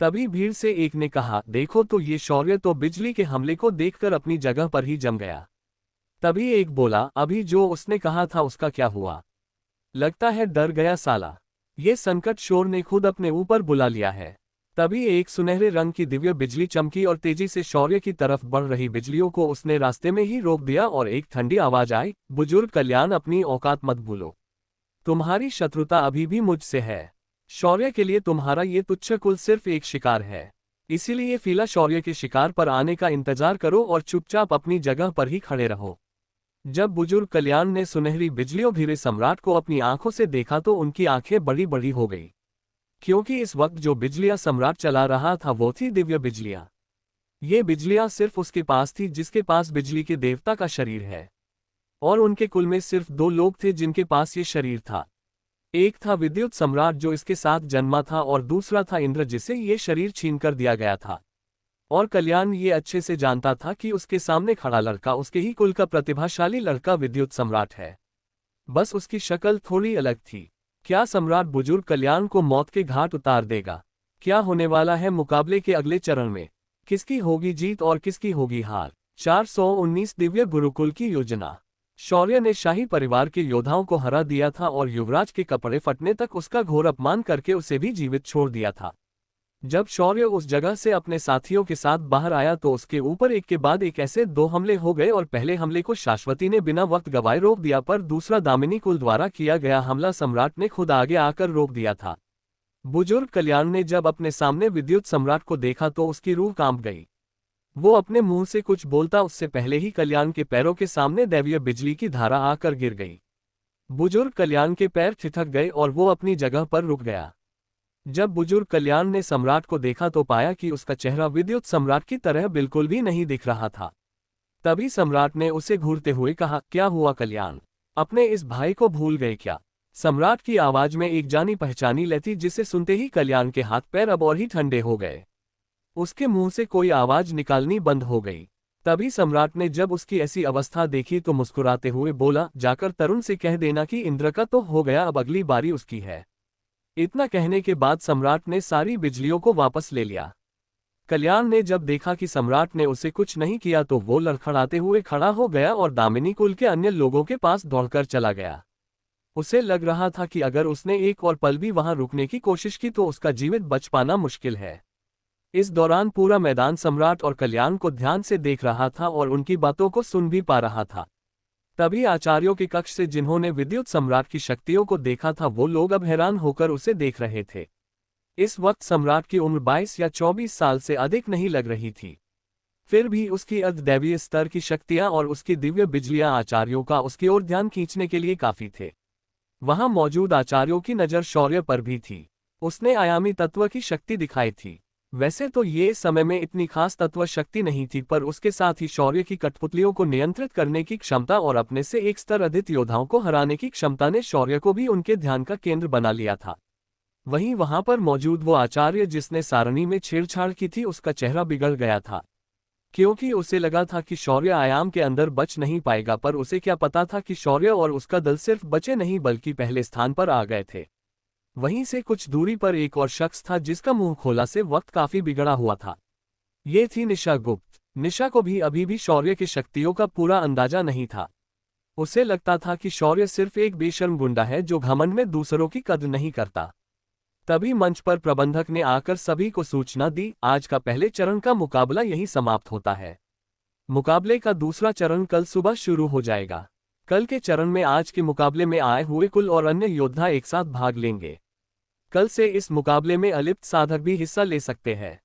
तभी भीड़ से एक ने कहा, देखो तो ये शौर्य तो बिजली के हमले को देखकर अपनी जगह पर ही जम गया। तभी एक बोला, अभी जो उसने कहा था उसका क्या हुआ? लगता है डर गया साला, ये संकट शोर ने खुद अपने ऊपर बुला लिया है। तभी एक सुनहरे रंग की दिव्य बिजली चमकी और तेजी से शौर्य की तरफ बढ़ रही बिजलियों को उसने रास्ते में ही रोक दिया और एक ठंडी आवाज आई, बुजुर्ग कल्याण, अपनी औकात मत भूलो, तुम्हारी शत्रुता अभी भी मुझसे है। शौर्य के लिए तुम्हारा ये तुच्छ कुल सिर्फ एक शिकार है, इसीलिए फीला शौर्य के शिकार पर आने का इंतजार करो और चुपचाप अपनी जगह पर ही खड़े रहो। जब बुजुर्ग कल्याण ने सुनहरी बिजलियों भीरे सम्राट को अपनी आंखों से देखा तो उनकी आंखें बड़ी बड़ी हो गई, क्योंकि इस वक्त जो बिजलियां सम्राट चला रहा था वो थी दिव्य बिजलियां। ये बिजलियां सिर्फ उसके पास थी जिसके पास बिजली के देवता का शरीर है, और उनके कुल में सिर्फ दो लोग थे जिनके पास ये शरीर था। एक था विद्युत सम्राट जो इसके साथ जन्मा था और दूसरा था इंद्र जिसे ये शरीर छीन कर दिया गया था। और कल्याण ये अच्छे से जानता था कि उसके सामने खड़ा लड़का उसके ही कुल का प्रतिभाशाली लड़का विद्युत सम्राट है, बस उसकी शक्ल थोड़ी अलग थी। क्या सम्राट बुजुर्ग कल्याण को मौत के घाट उतार देगा? क्या होने वाला है मुकाबले के अगले चरण में? किसकी होगी जीत और किसकी होगी हार? 419 दिव्य गुरुकुल की योजना। शौर्य ने शाही परिवार के योद्धाओं को हरा दिया था और युवराज के कपड़े फटने तक उसका घोर अपमान करके उसे भी जीवित छोड़ दिया था। जब शौर्य उस जगह से अपने साथियों के साथ बाहर आया तो उसके ऊपर एक के बाद एक ऐसे दो हमले हो गए और पहले हमले को शाश्वती ने बिना वक्त गवाए रोक दिया, पर दूसरा दामिनी कुल द्वारा किया गया हमला सम्राट ने खुद आगे आकर रोक दिया था। बुजुर्ग कल्याण ने जब अपने सामने विद्युत सम्राट को देखा तो उसकी रूह कांप गई। वो अपने मुंह से कुछ बोलता उससे पहले ही कल्याण के पैरों के सामने दैवीय बिजली की धारा आकर गिर गई। बुजुर्ग कल्याण के पैर ठिठक गए और वो अपनी जगह पर रुक गया। जब बुजुर्ग कल्याण ने सम्राट को देखा तो पाया कि उसका चेहरा विद्युत सम्राट की तरह बिल्कुल भी नहीं दिख रहा था। तभी सम्राट ने उसे घूरते हुए कहा, क्या हुआ कल्याण, अपने इस भाई को भूल गए क्या? सम्राट की आवाज में एक जानी पहचानी लहती जिसे सुनते ही कल्याण के हाथ पैर अब और ही ठंडे हो गए। उसके मुंह से कोई आवाज निकालनी बंद हो गई। तभी सम्राट ने जब उसकी ऐसी अवस्था देखी तो मुस्कुराते हुए बोला, जाकर तरुण से कह देना कि इंद्र का तो हो गया, अब अगली बारी उसकी है। इतना कहने के बाद सम्राट ने सारी बिजलियों को वापस ले लिया। कल्याण ने जब देखा कि सम्राट ने उसे कुछ नहीं किया तो वो लड़खड़ाते हुए खड़ा हो गया और दामिनी कुल के अन्य लोगों के पास दौड़कर चला गया। उसे लग रहा था कि अगर उसने एक और पल भी वहां रुकने की कोशिश की तो उसका जीवित बच पाना मुश्किल है। इस दौरान पूरा मैदान सम्राट और कल्याण को ध्यान से देख रहा था और उनकी बातों को सुन भी पा रहा था। तभी आचार्यों के कक्ष से जिन्होंने विद्युत सम्राट की शक्तियों को देखा था वो लोग अब हैरान होकर उसे देख रहे थे। इस वक्त सम्राट की उम्र 22 या 24 साल से अधिक नहीं लग रही थी, फिर भी उसकी अर्धदैवीय स्तर की शक्तियां और उसकी दिव्य बिजलियां आचार्यों का उसकी ओर ध्यान खींचने के लिए काफी थे। वहां मौजूद आचार्यों की नजर शौर्य पर भी थी। उसने आयामी तत्व की शक्ति दिखाई थी। वैसे तो ये इस समय में इतनी खास तत्व शक्ति नहीं थी, पर उसके साथ ही शौर्य की कठपुतलियों को नियंत्रित करने की क्षमता और अपने से एक स्तर अधिक योद्धाओं को हराने की क्षमता ने शौर्य को भी उनके ध्यान का केंद्र बना लिया था। वहीं वहां पर मौजूद वो आचार्य जिसने सारणी में छेड़छाड़ की थी, उसका चेहरा बिगड़ गया था, क्योंकि उसे लगा था कि शौर्य आयाम के अंदर बच नहीं पाएगा, पर उसे क्या पता था कि शौर्य और उसका दल सिर्फ बचे नहीं बल्कि पहले स्थान पर आ गए थे। वहीं से कुछ दूरी पर एक और शख्स था जिसका मुंह खोला से वक्त काफी बिगड़ा हुआ था। ये थी निशा गुप्त। निशा को भी अभी भी शौर्य की शक्तियों का पूरा अंदाजा नहीं था। उसे लगता था कि शौर्य सिर्फ एक बेशर्म गुंडा है जो घमंड में दूसरों की कद्र नहीं करता। तभी मंच पर प्रबंधक ने आकर सभी को सूचना दी, आज का पहले चरण का मुकाबला यहीं समाप्त होता है। मुकाबले का दूसरा चरण कल सुबह शुरू हो जाएगा। कल के चरण में आज के मुकाबले में आए हुए कुल और अन्य योद्धा एक साथ भाग लेंगे। कल से इस मुकाबले में अलिप्त साधक भी हिस्सा ले सकते हैं।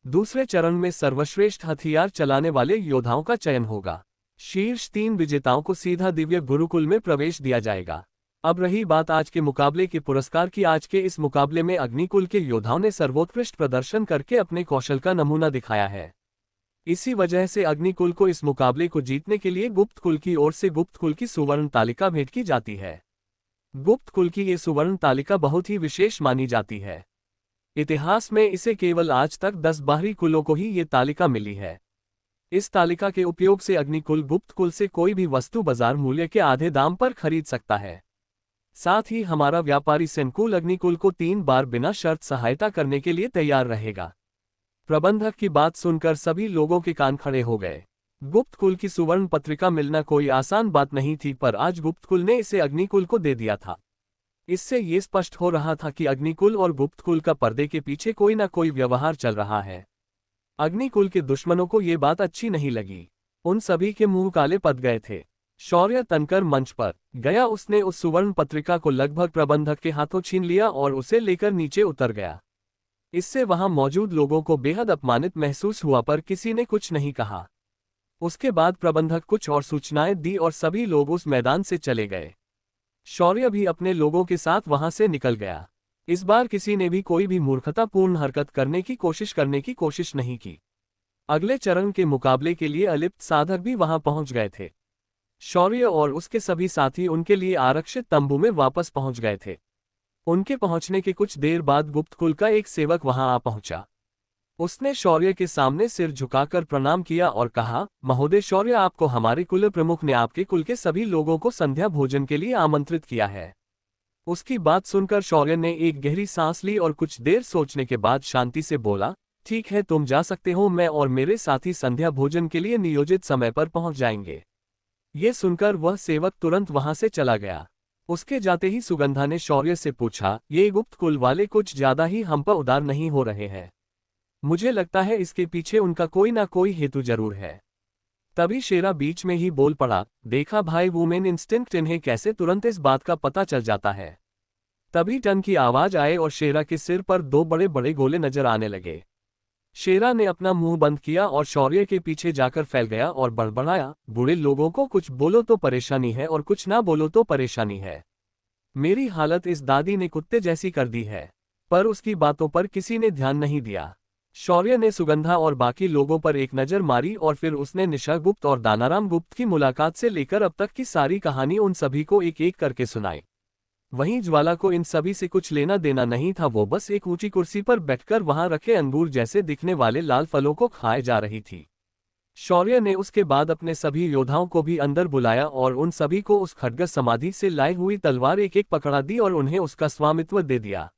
दूसरे चरण में सर्वश्रेष्ठ हथियार चलाने वाले योद्धाओं का चयन होगा। शीर्ष 3 विजेताओं को सीधा दिव्य गुरुकुल में प्रवेश दिया जाएगा। अब रही बात आज के मुकाबले के पुरस्कार की। आज के इस मुकाबले में अग्निकुल के योद्धाओं ने सर्वोत्कृष्ट प्रदर्शन करके अपने कौशल का नमूना दिखाया है। इसी वजह से अग्निकुल को इस मुकाबले को जीतने के लिए गुप्त कुल की ओर से गुप्त कुल की सुवर्ण तालिका भेंट की जाती है। गुप्त कुल की ये सुवर्ण तालिका बहुत ही विशेष मानी जाती है। इतिहास में इसे केवल आज तक 10 बाहरी कुलों को ही ये तालिका मिली है। इस तालिका के उपयोग से अग्निकुल गुप्त कुल से कोई भी वस्तु बाजार मूल्य के आधे दाम पर खरीद सकता है। साथ ही हमारा व्यापारी सेनकुल अग्निकुल को 3 बार बिना शर्त सहायता करने के लिए तैयार रहेगा। प्रबंधक की बात सुनकर सभी लोगों के कान खड़े हो गए। गुप्त कुल की सुवर्ण पत्रिका मिलना कोई आसान बात नहीं थी, पर आज गुप्त कुल ने इसे अग्निकुल को दे दिया था। इससे ये स्पष्ट हो रहा था कि अग्निकुल और गुप्त कुल का पर्दे के पीछे कोई ना कोई व्यवहार चल रहा है। अग्निकुल के दुश्मनों को ये बात अच्छी नहीं लगी। उन सभी के मुंह काले पड़ गए थे। शौर्य तनकर मंच पर गया। उसने उस सुवर्ण पत्रिका को लगभग प्रबंधक के हाथों छीन लिया और उसे लेकर नीचे उतर गया। इससे वहां मौजूद लोगों को बेहद अपमानित महसूस हुआ, पर किसी ने कुछ नहीं कहा। उसके बाद प्रबंधक कुछ और सूचनाएं दी और सभी लोग उस मैदान से चले गए। शौर्य भी अपने लोगों के साथ वहां से निकल गया। इस बार किसी ने भी कोई भी मूर्खतापूर्ण हरकत करने की कोशिश नहीं की। अगले चरण के मुकाबले के लिए अलिप्त साधक भी वहां पहुंच गए थे। शौर्य और उसके सभी साथी उनके लिए आरक्षित तंबू में वापस पहुंच गए थे। उनके पहुंचने के कुछ देर बाद गुप्त कुल का एक सेवक वहां आ पहुंचा। उसने शौर्य के सामने सिर झुकाकर प्रणाम किया और कहा, महोदय शौर्य, आपको हमारे कुल प्रमुख ने आपके कुल के सभी लोगों को संध्या भोजन के लिए आमंत्रित किया है। उसकी बात सुनकर शौर्य ने एक गहरी सांस ली और कुछ देर सोचने के बाद शांति से बोला, ठीक है, तुम जा सकते हो। मैं और मेरे साथी संध्या भोजन के लिए नियोजित समय पर पहुंच जाएंगे। ये सुनकर वह सेवक तुरंत वहां से चला गया। उसके जाते ही सुगंधा ने शौर्य से पूछा, ये गुप्त कुल वाले कुछ ज्यादा ही हम पर उदार नहीं हो रहे हैं। मुझे लगता है इसके पीछे उनका कोई ना कोई हेतु जरूर है। तभी शेरा बीच में ही बोल पड़ा, देखा भाई, वुमेन इंस्टिंक्ट इन्हें कैसे तुरंत इस बात का पता चल जाता है। तभी टन की आवाज आए और शेरा के सिर पर 2 बड़े बड़े गोले नजर आने लगे। शेरा ने अपना मुंह बंद किया और शौर्य के पीछे जाकर फैल गया और बड़बड़ाया, बूढ़े लोगों को कुछ बोलो तो परेशानी है और कुछ ना बोलो तो परेशानी है। मेरी हालत इस दादी ने कुत्ते जैसी कर दी है। पर उसकी बातों पर किसी ने ध्यान नहीं दिया। शौर्य ने सुगंधा और बाकी लोगों पर एक नज़र मारी और फिर उसने निशा गुप्त और दानाराम गुप्त की मुलाकात से लेकर अब तक की सारी कहानी उन सभी को एक एक करके सुनाई। वहीं ज्वाला को इन सभी से कुछ लेना देना नहीं था। वो बस एक ऊंची कुर्सी पर बैठकर वहां रखे अंगूर जैसे दिखने वाले लाल फलों को खाए जा रही थी। शौर्य ने उसके बाद अपने सभी योद्धाओं को भी अंदर बुलाया और उन सभी को उस खड्ग समाधि से लाई हुई तलवार एक एक पकड़ा दी और उन्हें उसका स्वामित्व दे दिया।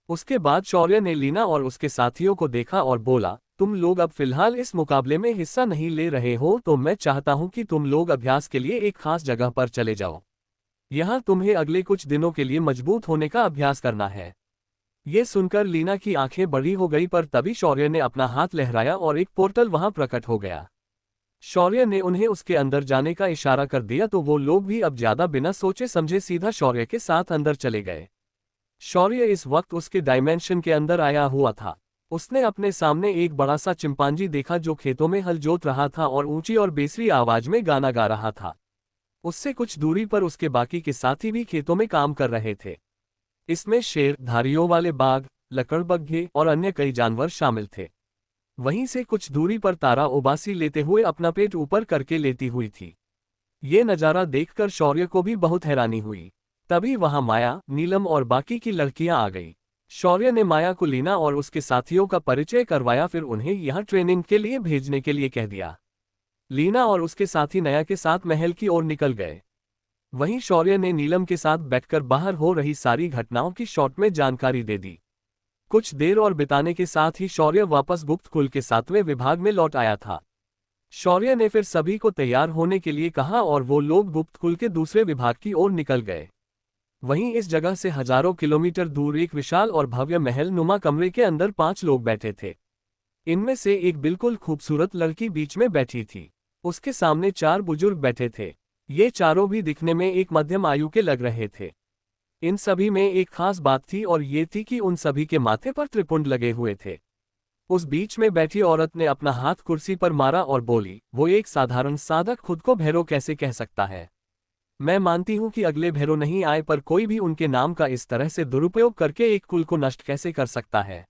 उसके बाद शौर्य ने लीना और उसके साथियों को देखा और बोला, तुम लोग अब फिलहाल इस मुकाबले में हिस्सा नहीं ले रहे हो, तो मैं चाहता हूं कि तुम लोग अभ्यास के लिए एक खास जगह पर चले जाओ। यहां तुम्हें अगले कुछ दिनों के लिए मजबूत होने का अभ्यास करना है। ये सुनकर लीना की आंखें बड़ी हो गई, पर तभी शौर्य ने अपना हाथ लहराया और एक पोर्टल वहां प्रकट हो गया। शौर्य ने उन्हें उसके अंदर जाने का इशारा कर दिया तो वो लोग भी अब ज्यादा बिना सोचे समझे सीधा शौर्य के साथ अंदर चले गए। शौर्य इस वक्त उसके डायमेंशन के अंदर आया हुआ था। उसने अपने सामने एक बड़ा सा चिंपांजी देखा जो खेतों में हल जोत रहा था और ऊंची और बेसुरी आवाज में गाना गा रहा था। उससे कुछ दूरी पर उसके बाकी के साथी भी खेतों में काम कर रहे थे। इसमें शेर, धारियों वाले बाघ, लकड़बग्घे और अन्य कई जानवर शामिल थे। वहीं से कुछ दूरी पर तारा उबासी लेते हुए अपना पेट ऊपर करके लेती हुई थी। ये नज़ारा देखकर शौर्य को भी बहुत हैरानी हुई। तभी वहां माया, नीलम और बाकी की लड़कियां आ गई। शौर्य ने माया को लीना और उसके साथियों का परिचय करवाया, फिर उन्हें यहां ट्रेनिंग के लिए भेजने के लिए कह दिया। लीना और उसके साथी नया के साथ महल की ओर निकल गए। वहीं शौर्य ने नीलम के साथ बैठकर बाहर हो रही सारी घटनाओं की शॉर्ट में जानकारी दे दी। कुछ देर और बिताने के साथ ही शौर्य वापस गुप्त कुल के 7वें विभाग में लौट आया था। शौर्य ने फिर सभी को तैयार होने के लिए कहा और वो लोग गुप्तकुल के दूसरे विभाग की ओर निकल गए। वहीं इस जगह से हजारों किलोमीटर दूर एक विशाल और भव्य महल नुमा कमरे के अंदर 5 लोग बैठे थे। इनमें से एक बिल्कुल खूबसूरत लड़की बीच में बैठी थी। उसके सामने 4 बुजुर्ग बैठे थे। ये चारों भी दिखने में एक मध्यम आयु के लग रहे थे। इन सभी में एक खास बात थी और ये थी कि उन सभी के माथे पर त्रिपुंड लगे हुए थे। उस बीच में बैठी औरत ने अपना हाथ कुर्सी पर मारा और बोली, वो एक साधारण साधक खुद को भैरव कैसे कह सकता है? मैं मानती हूं कि अगले भैरव नहीं आए, पर कोई भी उनके नाम का इस तरह से दुरुपयोग करके एक कुल को नष्ट कैसे कर सकता है?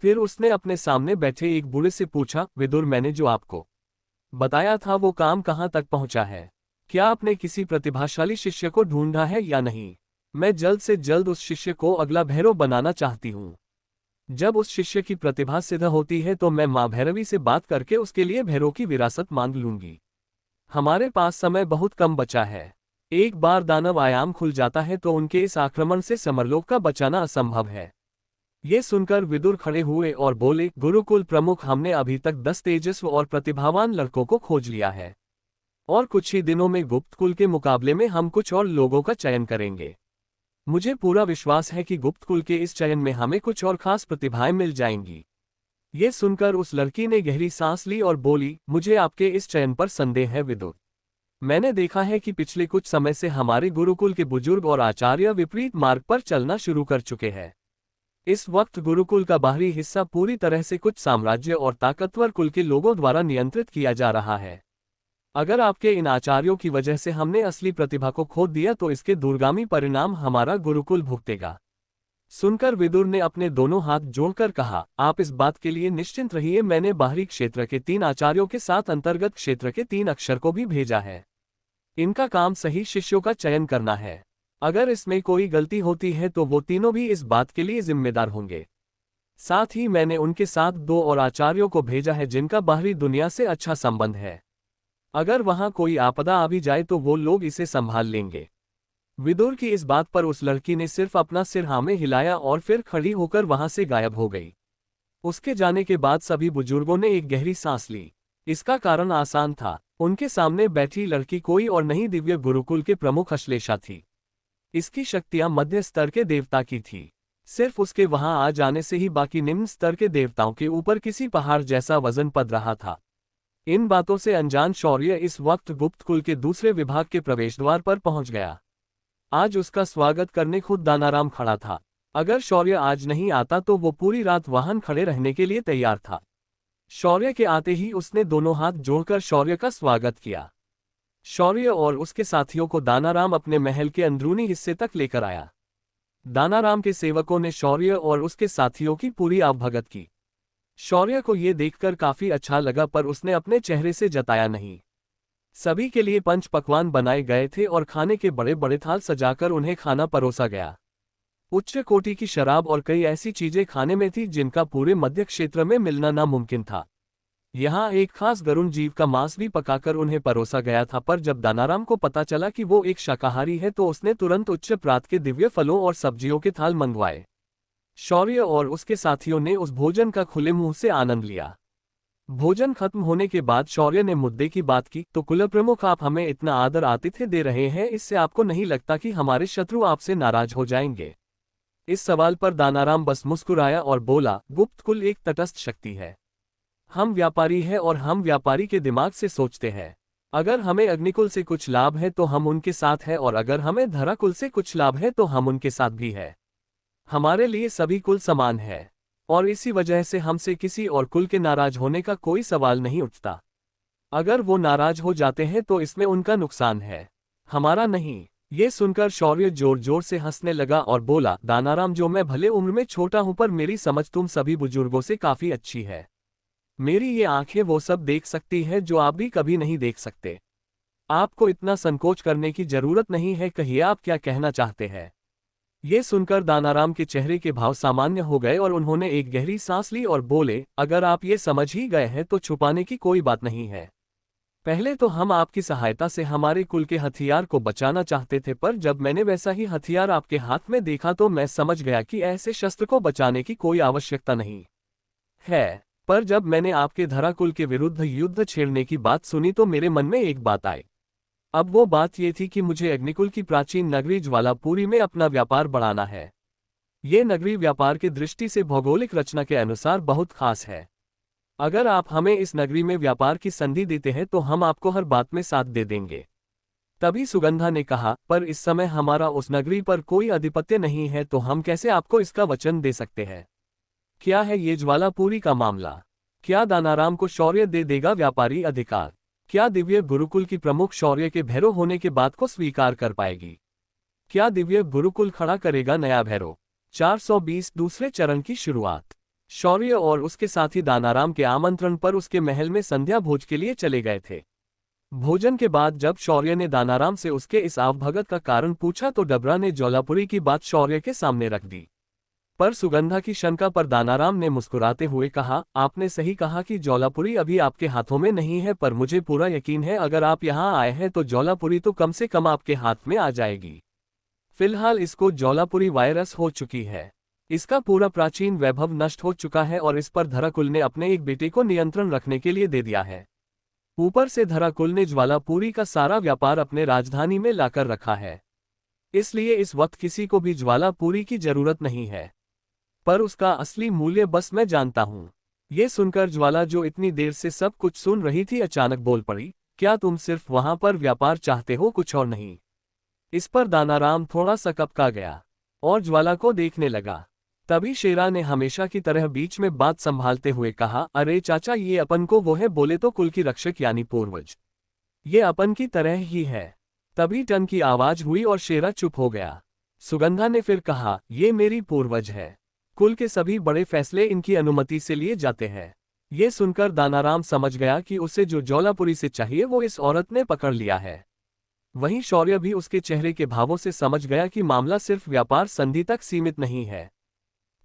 फिर उसने अपने सामने बैठे एक बूढ़े से पूछा, विदुर, मैंने जो आपको बताया था वो काम कहाँ तक पहुंचा है? क्या आपने किसी प्रतिभाशाली शिष्य को ढूंढा है या नहीं? मैं जल्द से जल्द उस शिष्य को अगला भैरव बनाना चाहती हूँ। जब उस शिष्य की प्रतिभा सिद्ध होती है तो मैं माँ भैरवी से बात करके उसके लिए भैरव की विरासत मांग लूंगी। हमारे पास समय बहुत कम बचा है। एक बार दानव आयाम खुल जाता है तो उनके इस आक्रमण से समरलोक का बचाना असंभव है। ये सुनकर विदुर खड़े हुए और बोले, गुरुकुल प्रमुख, हमने अभी तक 10 तेजस्वी और प्रतिभावान लड़कों को खोज लिया है और कुछ ही दिनों में गुप्तकुल के मुकाबले में हम कुछ और लोगों का चयन करेंगे। मुझे पूरा विश्वास है कि गुप्तकुल के इस चयन में हमें कुछ और खास प्रतिभाएं मिल जाएंगी। ये सुनकर उस लड़की ने गहरी सांस ली और बोली, मुझे आपके इस चयन पर संदेह है विदुर। मैंने देखा है कि पिछले कुछ समय से हमारे गुरुकुल के बुजुर्ग और आचार्य विपरीत मार्ग पर चलना शुरू कर चुके हैं। इस वक्त गुरुकुल का बाहरी हिस्सा पूरी तरह से कुछ साम्राज्य और ताकतवर कुल के लोगों द्वारा नियंत्रित किया जा रहा है। अगर आपके इन आचार्यों की वजह से हमने असली प्रतिभा को खो दिया तो इसके दूरगामी परिणाम हमारा गुरुकुल भुगतेगा। सुनकर विदुर ने अपने दोनों हाथ जोड़कर कहा, आप इस बात के लिए निश्चिंत रहिए, मैंने बाहरी क्षेत्र के 3 आचार्यों के साथ अंतर्गत क्षेत्र के 3 अक्षर को भी भेजा है। इनका काम सही शिष्यों का चयन करना है। अगर इसमें कोई गलती होती है तो वो तीनों भी इस बात के लिए जिम्मेदार होंगे। साथ ही मैंने उनके साथ 2 और आचार्यों को भेजा है जिनका बाहरी दुनिया से अच्छा संबंध है। अगर वहां कोई आपदा आ भी जाए तो वो लोग इसे संभाल लेंगे। विदुर की इस बात पर उस लड़की ने सिर्फ अपना सिर हाँ में हिलाया और फिर खड़ी होकर वहां से गायब हो गई। उसके जाने के बाद सभी बुजुर्गों ने एक गहरी सांस ली। इसका कारण आसान था, उनके सामने बैठी लड़की कोई और नहीं, दिव्य गुरुकुल के प्रमुख अश्लेषा थी। इसकी शक्तियां मध्य स्तर के देवता की थी। सिर्फ उसके वहां आ जाने से ही बाकी निम्न स्तर के देवताओं के ऊपर किसी पहाड़ जैसा वजन पड़ रहा था। इन बातों से अनजान शौर्य इस वक्त गुप्तकुल के दूसरे विभाग के प्रवेश द्वार पर पहुंच गया। आज उसका स्वागत करने खुद दानाराम खड़ा था। अगर शौर्य आज नहीं आता तो वो पूरी रात वाहन खड़े रहने के लिए तैयार था। शौर्य के आते ही उसने दोनों हाथ जोड़कर शौर्य का स्वागत किया। शौर्य और उसके साथियों को दानाराम अपने महल के अंदरूनी हिस्से तक लेकर आया। दानाराम के सेवकों ने शौर्य और उसके साथियों की पूरी आवभगत की। शौर्य को ये देखकर काफी अच्छा लगा, पर उसने अपने चेहरे से जताया नहीं। सभी के लिए पंच पकवान बनाए गए थे और खाने के बड़े बड़े थाल सजाकर उन्हें खाना परोसा गया। उच्च कोटि की शराब और कई ऐसी चीजें खाने में थी जिनका पूरे मध्य क्षेत्र में मिलना नामुमकिन था। यहाँ एक खास गरुण जीव का मांस भी पकाकर उन्हें परोसा गया था, पर जब दानाराम को पता चला कि वो एक शाकाहारी है तो उसने तुरंत उच्च प्रात के दिव्य फलों और सब्जियों के थाल मंगवाए। शौर्य और उसके साथियों ने उस भोजन का खुले मुंह से आनंद लिया। भोजन खत्म होने के बाद शौर्य ने मुद्दे की बात की, तो कुल प्रमुख, आप हमें इतना आदर आतिथ्य दे रहे हैं, इससे आपको नहीं लगता कि हमारे शत्रु आपसे नाराज हो जाएंगे? इस सवाल पर दानाराम बस मुस्कुराया और बोला, गुप्तकुल एक तटस्थ शक्ति है। हम व्यापारी हैं और हम व्यापारी के दिमाग से सोचते हैं। अगर हमें अग्निकुल से कुछ लाभ है तो हम उनके साथ हैं, और अगर हमें धराकुल से कुछ लाभ है तो हम उनके साथ भी है। हमारे लिए सभी कुल समान है और इसी वजह से हमसे किसी और कुल के नाराज होने का कोई सवाल नहीं उठता। अगर वो नाराज हो जाते हैं तो इसमें उनका नुकसान है, हमारा नहीं। ये सुनकर शौर्य जोर जोर से हंसने लगा और बोला, दानाराम, जो मैं भले उम्र में छोटा हूं पर मेरी समझ तुम सभी बुजुर्गों से काफी अच्छी है। मेरी ये आंखें वो सब देख सकती है जो आप भी कभी नहीं देख सकते। आपको इतना संकोच करने की जरूरत नहीं है, कहिए आप क्या कहना चाहते हैं? ये सुनकर दानाराम के चेहरे के भाव सामान्य हो गए और उन्होंने एक गहरी सांस ली और बोले, अगर आप ये समझ ही गए हैं तो छुपाने की कोई बात नहीं है। पहले तो हम आपकी सहायता से हमारे कुल के हथियार को बचाना चाहते थे, पर जब मैंने वैसा ही हथियार आपके हाथ में देखा तो मैं समझ गया कि ऐसे शस्त्र को बचाने की कोई आवश्यकता नहीं है। पर जब मैंने आपके धराकुल के विरुद्ध युद्ध छेड़ने की बात सुनी तो मेरे मन में एक बात आई। अब वो बात ये थी कि मुझे अग्निकुल की प्राचीन नगरी ज्वालापुरी में अपना व्यापार बढ़ाना है। ये नगरी व्यापार की दृष्टि से भौगोलिक रचना के अनुसार बहुत खास है। अगर आप हमें इस नगरी में व्यापार की संधि देते हैं तो हम आपको हर बात में साथ दे देंगे। तभी सुगंधा ने कहा, पर इस समय हमारा उस नगरी पर कोई आधिपत्य नहीं है, तो हम कैसे आपको इसका वचन दे सकते हैं? क्या है ये ज्वालापुरी का मामला? क्या दानाराम को शौर्य दे देगा व्यापारी अधिकार? क्या दिव्य गुरुकुल की प्रमुख शौर्य के भैरव होने के बाद को स्वीकार कर पाएगी? क्या दिव्य गुरुकुल खड़ा करेगा नया भैरव? 420 दूसरे चरण की शुरुआत। शौर्य और उसके साथी दानाराम के आमंत्रण पर उसके महल में संध्या भोज के लिए चले गए थे। भोजन के बाद जब शौर्य ने दानाराम से उसके इस आवभगत का कारण पूछा तो डबरा ने ज्वालापुरी की बात शौर्य के सामने रख दी। पर सुगंधा की शंका पर दानाराम ने मुस्कुराते हुए कहा, आपने सही कहा कि ज्वालापुरी अभी आपके हाथों में नहीं है, पर मुझे पूरा यकीन है अगर आप यहाँ आए हैं तो ज्वालापुरी तो कम से कम आपके हाथ में आ जाएगी। फिलहाल इसको ज्वालापुरी वायरस हो चुकी है। इसका पूरा प्राचीन वैभव नष्ट हो चुका है और इस पर धराकुल ने अपने एक बेटे को नियंत्रण रखने के लिए दे दिया है। ऊपर से धराकुल ने ज्वालापुरी का सारा व्यापार अपने राजधानी में लाकर रखा है। इसलिए इस वक्त किसी को भी ज्वालापुरी की जरूरत नहीं है, पर उसका असली मूल्य बस मैं जानता हूं। ये सुनकर ज्वाला, जो इतनी देर से सब कुछ सुन रही थी, अचानक बोल पड़ी, क्या तुम सिर्फ वहां पर व्यापार चाहते हो, कुछ और नहीं? इस पर दानाराम थोड़ा सा कपका गया और ज्वाला को देखने लगा। तभी शेरा ने हमेशा की तरह बीच में बात संभालते हुए कहा, अरे चाचा, ये अपन को वो है बोले तो कुल की रक्षक यानी पूर्वज। ये अपन की तरह ही है। तभी टन की आवाज हुई और शेरा चुप हो गया। सुगंधा ने फिर कहा, ये मेरी पूर्वज है। कुल के सभी बड़े फैसले इनकी अनुमति से लिए जाते हैं। ये सुनकर दानाराम समझ गया कि उसे जो ज्वालापुरी से चाहिए वो इस औरत ने पकड़ लिया है। वहीं शौर्य भी उसके चेहरे के भावों से समझ गया कि मामला सिर्फ व्यापार संधि तक सीमित नहीं है।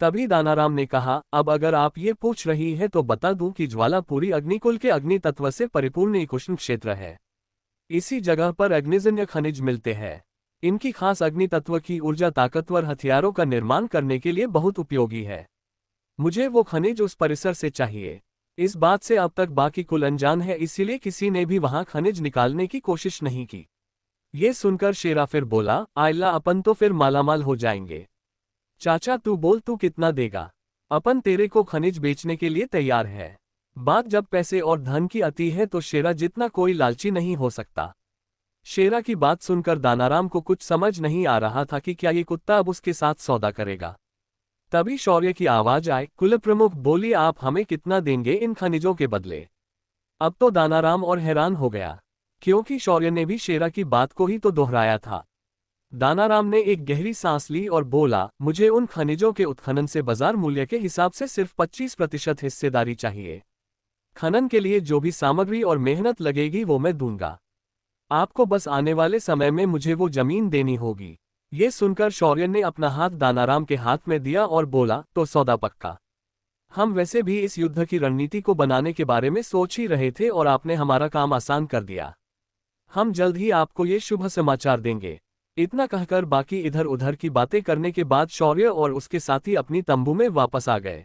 तभी दानाराम ने कहा, अब अगर आप ये पूछ रही है तो बता दूं कि ज्वालापुरी अग्निकुल के अग्नि तत्व से परिपूर्ण एक उष्ण क्षेत्र है। इसी जगह पर अग्निजन्य खनिज मिलते हैं। इनकी खास अग्नि तत्व की ऊर्जा ताकतवर हथियारों का निर्माण करने के लिए बहुत उपयोगी है। मुझे वो खनिज उस परिसर से चाहिए। इस बात से अब तक बाकी कुल अनजान है, इसीलिए किसी ने भी वहां खनिज निकालने की कोशिश नहीं की। ये सुनकर शेरा फिर बोला, आइला, अपन तो फिर मालामाल हो जाएंगे। चाचा तू बोल, तू कितना देगा? अपन तेरे को खनिज बेचने के लिए तैयार है। बात जब पैसे और धन की आती है तो शेरा जितना कोई लालची नहीं हो सकता। शेरा की बात सुनकर दानाराम को कुछ समझ नहीं आ रहा था कि क्या ये कुत्ता अब उसके साथ सौदा करेगा। तभी शौर्य की आवाज आई, कुल प्रमुख बोली, आप हमें कितना देंगे इन खनिजों के बदले? अब तो दानाराम और हैरान हो गया, क्योंकि शौर्य ने भी शेरा की बात को ही तो दोहराया था। दानाराम ने एक गहरी सांस ली और बोला, मुझे उन खनिजों के उत्खनन से बाजार मूल्य के हिसाब से सिर्फ 25% हिस्सेदारी चाहिए। खनन के लिए जो भी सामग्री और मेहनत लगेगी वो मैं दूंगा। आपको बस आने वाले समय में मुझे वो जमीन देनी होगी। ये सुनकर शौर्य ने अपना हाथ दानाराम के हाथ में दिया और बोला, तो सौदा पक्का। हम वैसे भी इस युद्ध की रणनीति को बनाने के बारे में सोच ही रहे थे और आपने हमारा काम आसान कर दिया। हम जल्द ही आपको ये शुभ समाचार देंगे। इतना कहकर बाकी इधर उधर की बातें करने के बाद शौर्य और उसके साथी अपनी तंबू में वापस आ गए।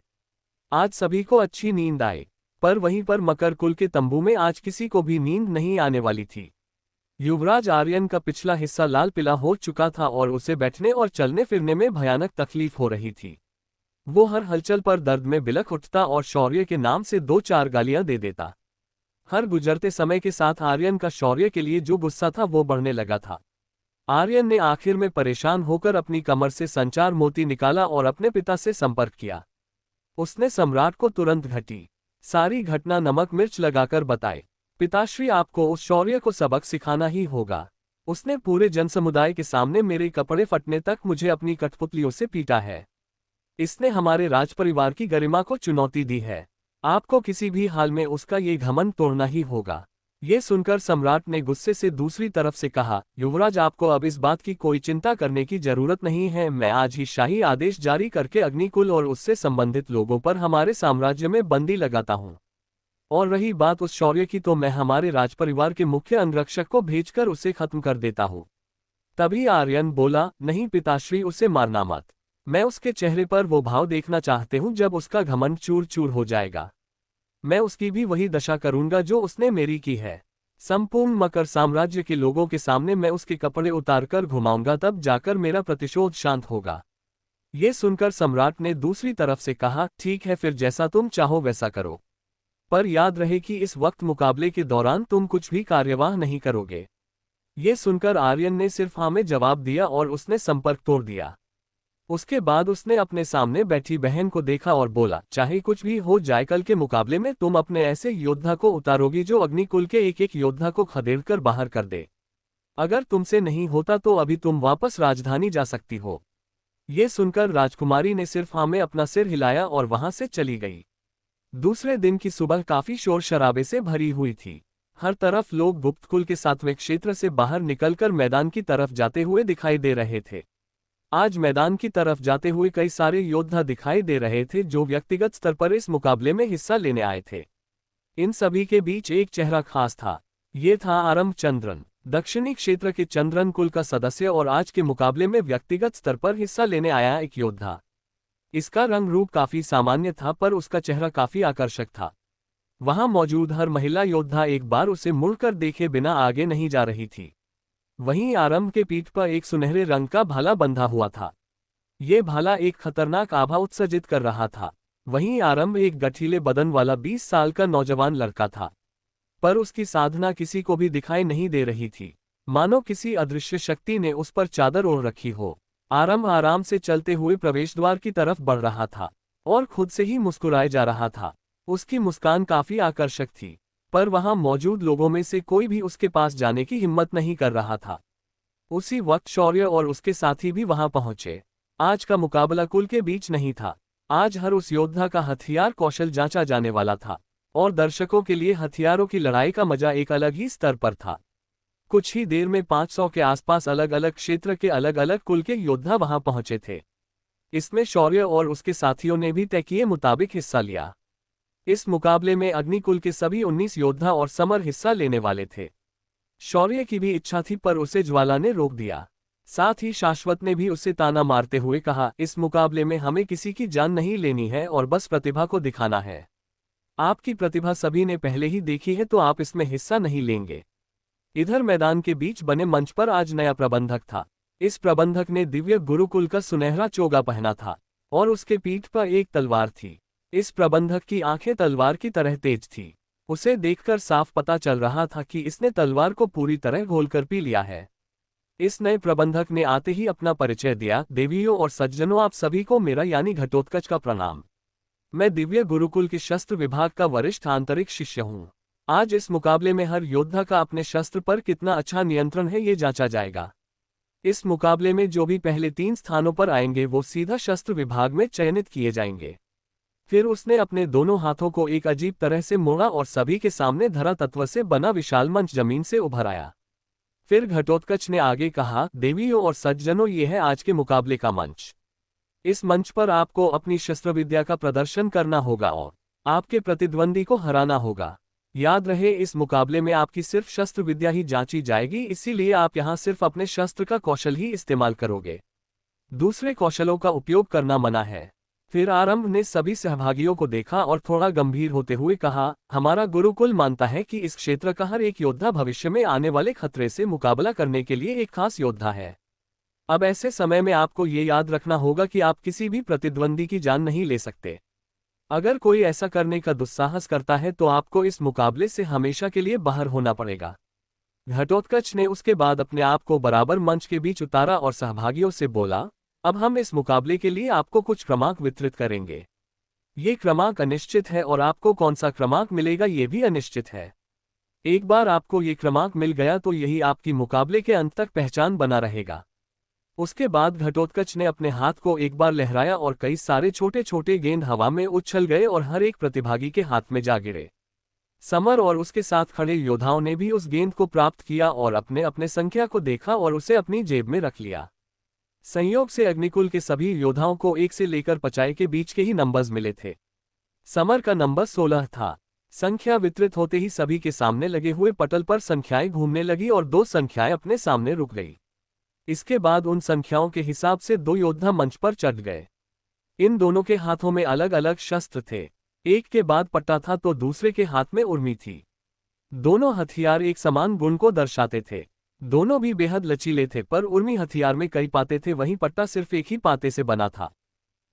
आज सभी को अच्छी नींद आई, पर वहीं पर मकर कुल के तंबू में आज किसी को भी नींद नहीं आने वाली थी। युवराज आर्यन का पिछला हिस्सा लाल पीला हो चुका था और उसे बैठने और चलने फिरने में भयानक तकलीफ हो रही थी। वो हर हलचल पर दर्द में बिलख उठता और शौर्य के नाम से 2-4 गालियां दे देता। हर गुजरते समय के साथ आर्यन का शौर्य के लिए जो गुस्सा था वो बढ़ने लगा था। आर्यन ने आखिर में परेशान होकर अपनी कमर से संचार मोती निकाला और अपने पिता से संपर्क किया। उसने सम्राट को तुरंत घटी सारी घटना नमक मिर्च लगाकर बताई। पिताश्री, आपको उस शौर्य को सबक सिखाना ही होगा। उसने पूरे जनसमुदाय के सामने मेरे कपड़े फटने तक मुझे अपनी कठपुतलियों से पीटा है। इसने हमारे राजपरिवार की गरिमा को चुनौती दी है। आपको किसी भी हाल में उसका ये घमंड तोड़ना ही होगा। ये सुनकर सम्राट ने गुस्से से दूसरी तरफ से कहा, युवराज, आपको अब इस बात की कोई चिंता करने की जरूरत नहीं है। मैं आज ही शाही आदेश जारी करके अग्निकुल और उससे संबंधित लोगों पर हमारे साम्राज्य में बंदी लगाता हूँ। और रही बात उस शौर्य की, तो मैं हमारे राजपरिवार के मुख्य अंगरक्षक को भेजकर उसे खत्म कर देता हूँ। तभी आर्यन बोला, नहीं पिताश्री, उसे मारना मत। मैं उसके चेहरे पर वो भाव देखना चाहते हूँ जब उसका घमंड चूर चूर हो जाएगा। मैं उसकी भी वही दशा करूंगा जो उसने मेरी की है। संपूर्ण मकर साम्राज्य के लोगों के सामने मैं उसके कपड़े उतारकर घुमाऊंगा, तब जाकर मेरा प्रतिशोध शांत होगा। ये सुनकर सम्राट ने दूसरी तरफ से कहा, ठीक है, फिर जैसा तुम चाहो वैसा करो। पर याद रहे कि इस वक्त मुकाबले के दौरान तुम कुछ भी कार्यवाह नहीं करोगे। ये सुनकर आर्यन ने सिर्फ हाँ में जवाब दिया और उसने संपर्क तोड़ दिया। उसके बाद उसने अपने सामने बैठी बहन को देखा और बोला, चाहे कुछ भी हो जाए, कल के मुकाबले में तुम अपने ऐसे योद्धा को उतारोगी जो अग्निकुल के एक एक योद्धा को खदेड़कर बाहर कर दे। अगर तुमसे नहीं होता तो अभी तुम वापस राजधानी जा सकती हो। ये सुनकर राजकुमारी ने सिर्फ हाँ में अपना सिर हिलाया और वहां से चली गई। दूसरे दिन की सुबह काफी शोर शराबे से भरी हुई थी। हर तरफ लोग गुप्तकुल के 7वें क्षेत्र से बाहर निकलकर मैदान की तरफ जाते हुए दिखाई दे रहे थे। आज मैदान की तरफ जाते हुए कई सारे योद्धा दिखाई दे रहे थे जो व्यक्तिगत स्तर पर इस मुकाबले में हिस्सा लेने आए थे। इन सभी के बीच एक चेहरा खास था। ये था आरंभ चंद्रन, दक्षिणी क्षेत्र के चंद्रन कुल का सदस्य और आज के मुकाबले में व्यक्तिगत स्तर पर हिस्सा लेने आया एक योद्धा। इसका रंग रूप काफी सामान्य था पर उसका चेहरा काफी आकर्षक था। वहां मौजूद हर महिला योद्धा एक बार उसे मुड़कर देखे बिना आगे नहीं जा रही थी। वहीं आरंभ के पीठ पर एक सुनहरे रंग का भाला बंधा हुआ था। ये भाला एक खतरनाक आभा उत्सर्जित कर रहा था। वहीं आरंभ एक गठीले बदन वाला 20 साल का नौजवान लड़का था, पर उसकी साधना किसी को भी दिखाई नहीं दे रही थी, मानो किसी अदृश्य शक्ति ने उस पर चादर ओढ़ रखी हो। आरंभ आराम से चलते हुए प्रवेश द्वार की तरफ बढ़ रहा था और खुद से ही मुस्कुराए जा रहा था। उसकी मुस्कान काफी आकर्षक थी, पर वहां मौजूद लोगों में से कोई भी उसके पास जाने की हिम्मत नहीं कर रहा था। उसी वक्त शौर्य और उसके साथी भी वहां पहुंचे। आज का मुकाबला कुल के बीच नहीं था। आज हर उस योद्धा का हथियार कौशल जांचा जाने वाला था और दर्शकों के लिए हथियारों की लड़ाई का मजा एक अलग ही स्तर पर था। कुछ ही देर में 500 के आसपास अलग अलग क्षेत्र के अलग अलग कुल के योद्धा वहां पहुंचे थे। इसमें शौर्य और उसके साथियों ने भी तय किए मुताबिक हिस्सा लिया। इस मुकाबले में अग्निकुल के सभी 19 योद्धा और समर हिस्सा लेने वाले थे। शौर्य की भी इच्छा थी पर उसे ज्वाला ने रोक दिया। साथ ही शाश्वत ने भी उसे ताना मारते हुए कहा, इस मुकाबले में हमें किसी की जान नहीं लेनी है और बस प्रतिभा को दिखाना है। आपकी प्रतिभा सभी ने पहले ही देखी है तो आप इसमें हिस्सा नहीं लेंगे। इधर मैदान के बीच बने मंच पर आज नया प्रबंधक था। इस प्रबंधक ने दिव्य गुरुकुल का सुनहरा चोगा पहना था और उसके पीठ पर एक तलवार थी। इस प्रबंधक की आंखें तलवार की तरह तेज थी। उसे देखकर साफ पता चल रहा था कि इसने तलवार को पूरी तरह घोलकर पी लिया है। इस नए प्रबंधक ने आते ही अपना परिचय दिया, देवियों और सज्जनों, आप सभी को मेरा यानी घटोत्कच का प्रणाम। मैं दिव्य गुरुकुल के शस्त्र विभाग का वरिष्ठ आंतरिक शिष्य हूँ। आज इस मुकाबले में हर योद्धा का अपने शस्त्र पर कितना अच्छा नियंत्रण है ये जांचा जाएगा। इस मुकाबले में जो भी पहले 3 स्थानों पर आएंगे वो सीधा शस्त्र विभाग में चयनित किए जाएंगे। फिर उसने अपने दोनों हाथों को एक अजीब तरह से मोड़ा और सभी के सामने धरा तत्व से बना विशाल मंच जमीन से उभर आया। फिर घटोत्कच ने आगे कहा, देवियों और सज्जनों, ये है आज के मुकाबले का मंच। इस मंच पर आपको अपनी शस्त्र विद्या का प्रदर्शन करना होगा और आपके प्रतिद्वंदी को हराना होगा। याद रहे, इस मुकाबले में आपकी सिर्फ शस्त्र विद्या ही जांची जाएगी, इसीलिए आप यहां सिर्फ अपने शस्त्र का कौशल ही इस्तेमाल करोगे। दूसरे कौशलों का उपयोग करना मना है। फिर आरंभ ने सभी सहभागियों को देखा और थोड़ा गंभीर होते हुए कहा, हमारा गुरुकुल मानता है कि इस क्षेत्र का हर एक योद्धा भविष्य में आने वाले खतरे से मुकाबला करने के लिए एक खास योद्धा है। अब ऐसे समय में आपको ये याद रखना होगा कि आप किसी भी प्रतिद्वंदी की जान नहीं ले सकते। अगर कोई ऐसा करने का दुस्साहस करता है तो आपको इस मुकाबले से हमेशा के लिए बाहर होना पड़ेगा। घटोत्कच ने उसके बाद अपने आप को बराबर मंच के बीच उतारा और सहभागियों से बोला, अब हम इस मुकाबले के लिए आपको कुछ क्रमांक वितरित करेंगे। ये क्रमांक अनिश्चित है और आपको कौन सा क्रमांक मिलेगा ये भी अनिश्चित है। एक बार आपको ये क्रमांक मिल गया तो यही आपकी मुकाबले के अंत तक पहचान बना रहेगा। उसके बाद घटोत्कच ने अपने हाथ को एक बार लहराया और कई सारे छोटे छोटे गेंद हवा में उछल गए और हर एक प्रतिभागी के हाथ में जा गिरे। समर और उसके साथ खड़े योद्धाओं ने भी उस गेंद को प्राप्त किया और अपने अपने संख्या को देखा और उसे अपनी जेब में रख लिया। संयोग से अग्निकुल के सभी योद्धाओं को 1 से लेकर 50 के बीच के ही नंबर्स मिले थे। समर का नंबर 16 था। संख्या वितरित होते ही सभी के सामने लगे हुए पटल पर संख्याएं घूमने लगी और 2 संख्याएं अपने सामने रुक गई। इसके बाद उन संख्याओं के हिसाब से 2 योद्धा मंच पर चढ़ गए। इन दोनों के हाथों में अलग अलग शस्त्र थे। एक के बाद पट्टा था तो दूसरे के हाथ में उर्मी थी। दोनों हथियार एक समान गुण को दर्शाते थे। दोनों भी बेहद लचीले थे, पर उर्मी हथियार में कई पाते थे, वहीं पट्टा सिर्फ एक ही पाते से बना था,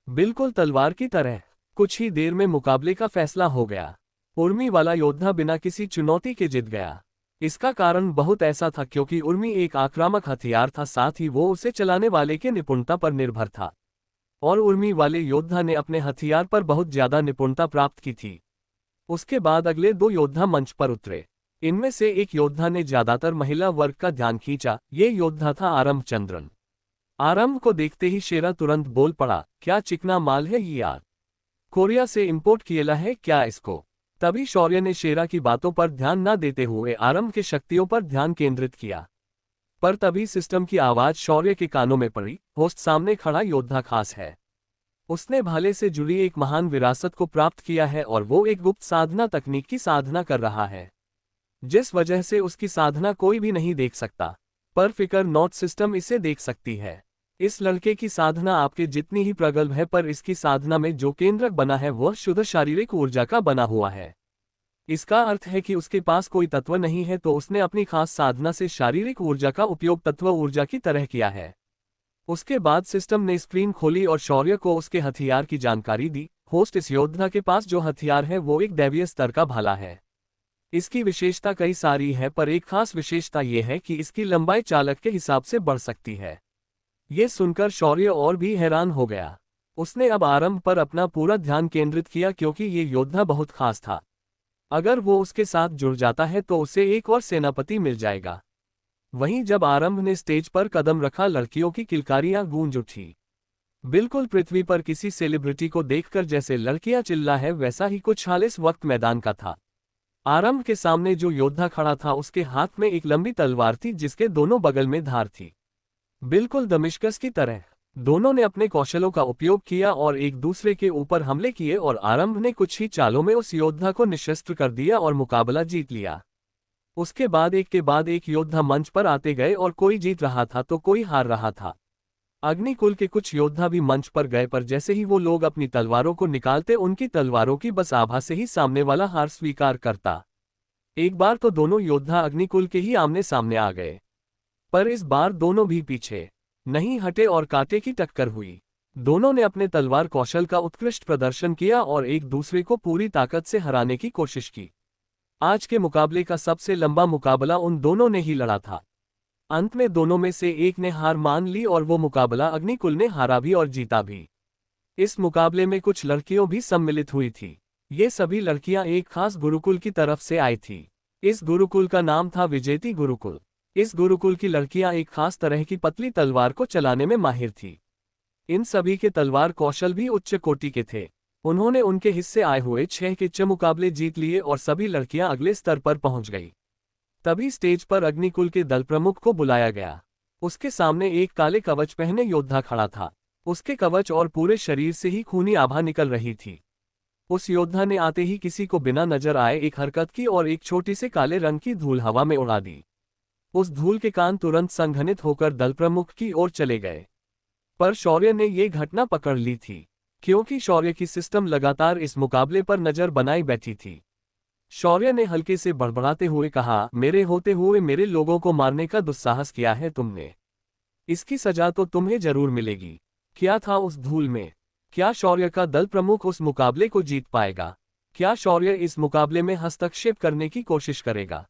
बिल्कुल तलवार की तरह। कुछ ही देर में मुकाबले का फैसला हो गया। उर्मी वाला योद्धा बिना किसी चुनौती के जीत गया। इसका कारण बहुत ऐसा था क्योंकि उर्मी एक आक्रामक हथियार था, साथ ही वो उसे चलाने वाले के निपुणता पर निर्भर था। और उर्मी वाले योद्धा ने अपने हथियार पर बहुत ज्यादा निपुणता प्राप्त की थी। उसके बाद अगले दो योद्धा मंच पर उतरे। इनमें से एक योद्धा ने ज्यादातर महिला वर्ग का ध्यान खींचा। ये योद्धा था आरंभ चंद्रन। आरंभ को देखते ही शेरा तुरंत बोल पड़ा, क्या चिकना माल है ये यार, कोरिया से इंपोर्ट किया है क्या इसको। तभी शौर्य ने शेरा की बातों पर ध्यान न देते हुए आरंभ के शक्तियों पर ध्यान केंद्रित किया। पर तभी सिस्टम की आवाज शौर्य के कानों में पड़ी, होस्ट सामने खड़ा योद्धा खास है। उसने भाले से जुड़ी एक महान विरासत को प्राप्त किया है और वो एक गुप्त साधना तकनीक की साधना कर रहा है, जिस वजह से उसकी साधना कोई भी नहीं देख सकता, पर फिकर नॉट सिस्टम इसे देख सकती है। इस लड़के की साधना आपके जितनी ही प्रगल्भ है, पर इसकी साधना में जो केंद्रक बना है वह शुद्ध शारीरिक ऊर्जा का बना हुआ है। इसका अर्थ है कि उसके पास कोई तत्व नहीं है, तो उसने अपनी खास साधना से शारीरिक ऊर्जा का उपयोग तत्व ऊर्जा की तरह किया है। उसके बाद सिस्टम ने स्क्रीन खोली और शौर्य को उसके हथियार की जानकारी दी। होस्ट, इस योद्धा के पास जो हथियार है वो एक दैवीय स्तर का भाला है। इसकी विशेषता कई सारी है, पर एक खास विशेषता यह है कि इसकी लंबाई चालक के हिसाब से बढ़ सकती है। ये सुनकर शौर्य और भी हैरान हो गया। उसने अब आरंभ पर अपना पूरा ध्यान केंद्रित किया क्योंकि ये योद्धा बहुत खास था। अगर वो उसके साथ जुड़ जाता है तो उसे एक और सेनापति मिल जाएगा। वहीं जब आरंभ ने स्टेज पर कदम रखा, लड़कियों की किलकारियां गूंज उठी। बिल्कुल पृथ्वी पर किसी सेलिब्रिटी को देखकर जैसे लड़कियां चिल्ला है, वैसा ही कुछ हाल इस वक्त मैदान का था। आरंभ के सामने जो योद्धा खड़ा था उसके हाथ में एक लंबी तलवार थी जिसके दोनों बगल में धार थी, बिल्कुल दमिश्कस की तरह। दोनों ने अपने कौशलों का उपयोग किया और एक दूसरे के ऊपर हमले किए और आरंभ ने कुछ ही चालों में उस योद्धा को निशस्त्र कर दिया और मुकाबला जीत लिया। उसके बाद एक योद्धा मंच पर आते गए और कोई जीत रहा था तो कोई हार रहा था। अग्निकुल के कुछ योद्धा भी मंच पर गए, पर जैसे ही वो लोग अपनी तलवारों को निकालते उनकी तलवारों की बस आभा से ही सामने वाला हार स्वीकार करता। एक बार तो दोनों योद्धा अग्निकुल के ही आमने सामने आ गए, पर इस बार दोनों भी पीछे नहीं हटे और कांटे की टक्कर हुई। दोनों ने अपने तलवार कौशल का उत्कृष्ट प्रदर्शन किया और एक दूसरे को पूरी ताकत से हराने की कोशिश की। आज के मुकाबले का सबसे लंबा मुकाबला उन दोनों ने ही लड़ा था। अंत में दोनों में से एक ने हार मान ली और वो मुकाबला अग्निकुल ने हारा भी और जीता भी। इस मुकाबले में कुछ लड़कियों भी सम्मिलित हुई थी। ये सभी लड़कियां एक खास गुरुकुल की तरफ से आई थी। इस गुरुकुल का नाम था विजेती गुरुकुल। इस गुरुकुल की लड़कियां एक खास तरह की पतली तलवार को चलाने में माहिर थी। इन सभी के तलवार कौशल भी उच्च कोटि के थे। उन्होंने उनके हिस्से आए हुए 6 के 6 मुकाबले जीत लिए और सभी लड़कियां अगले स्तर पर पहुंच गई। तभी स्टेज पर अग्निकुल के दल प्रमुख को बुलाया गया। उसके सामने एक काले कवच पहने योद्धा खड़ा था। उसके कवच और पूरे शरीर से ही खूनी आभा निकल रही थी। उस योद्धा ने आते ही किसी को बिना नजर आए एक हरकत की और एक छोटी से काले रंग की धूल हवा में उड़ा दी। उस धूल के कान तुरंत संघनित होकर दल प्रमुख की ओर चले गए। पर शौर्य ने ये घटना पकड़ ली थी, क्योंकि शौर्य की सिस्टम लगातार इस मुकाबले पर नजर बनाई बैठी थी। शौर्य ने हल्के से बड़बड़ाते हुए कहा, मेरे होते हुए मेरे लोगों को मारने का दुस्साहस किया है तुमने। इसकी सजा तो तुम्हें जरूर मिलेगी। क्या था उस धूल में? क्या शौर्य का दल प्रमुख उस मुकाबले को जीत पाएगा? क्या शौर्य इस मुकाबले में हस्तक्षेप करने की कोशिश करेगा?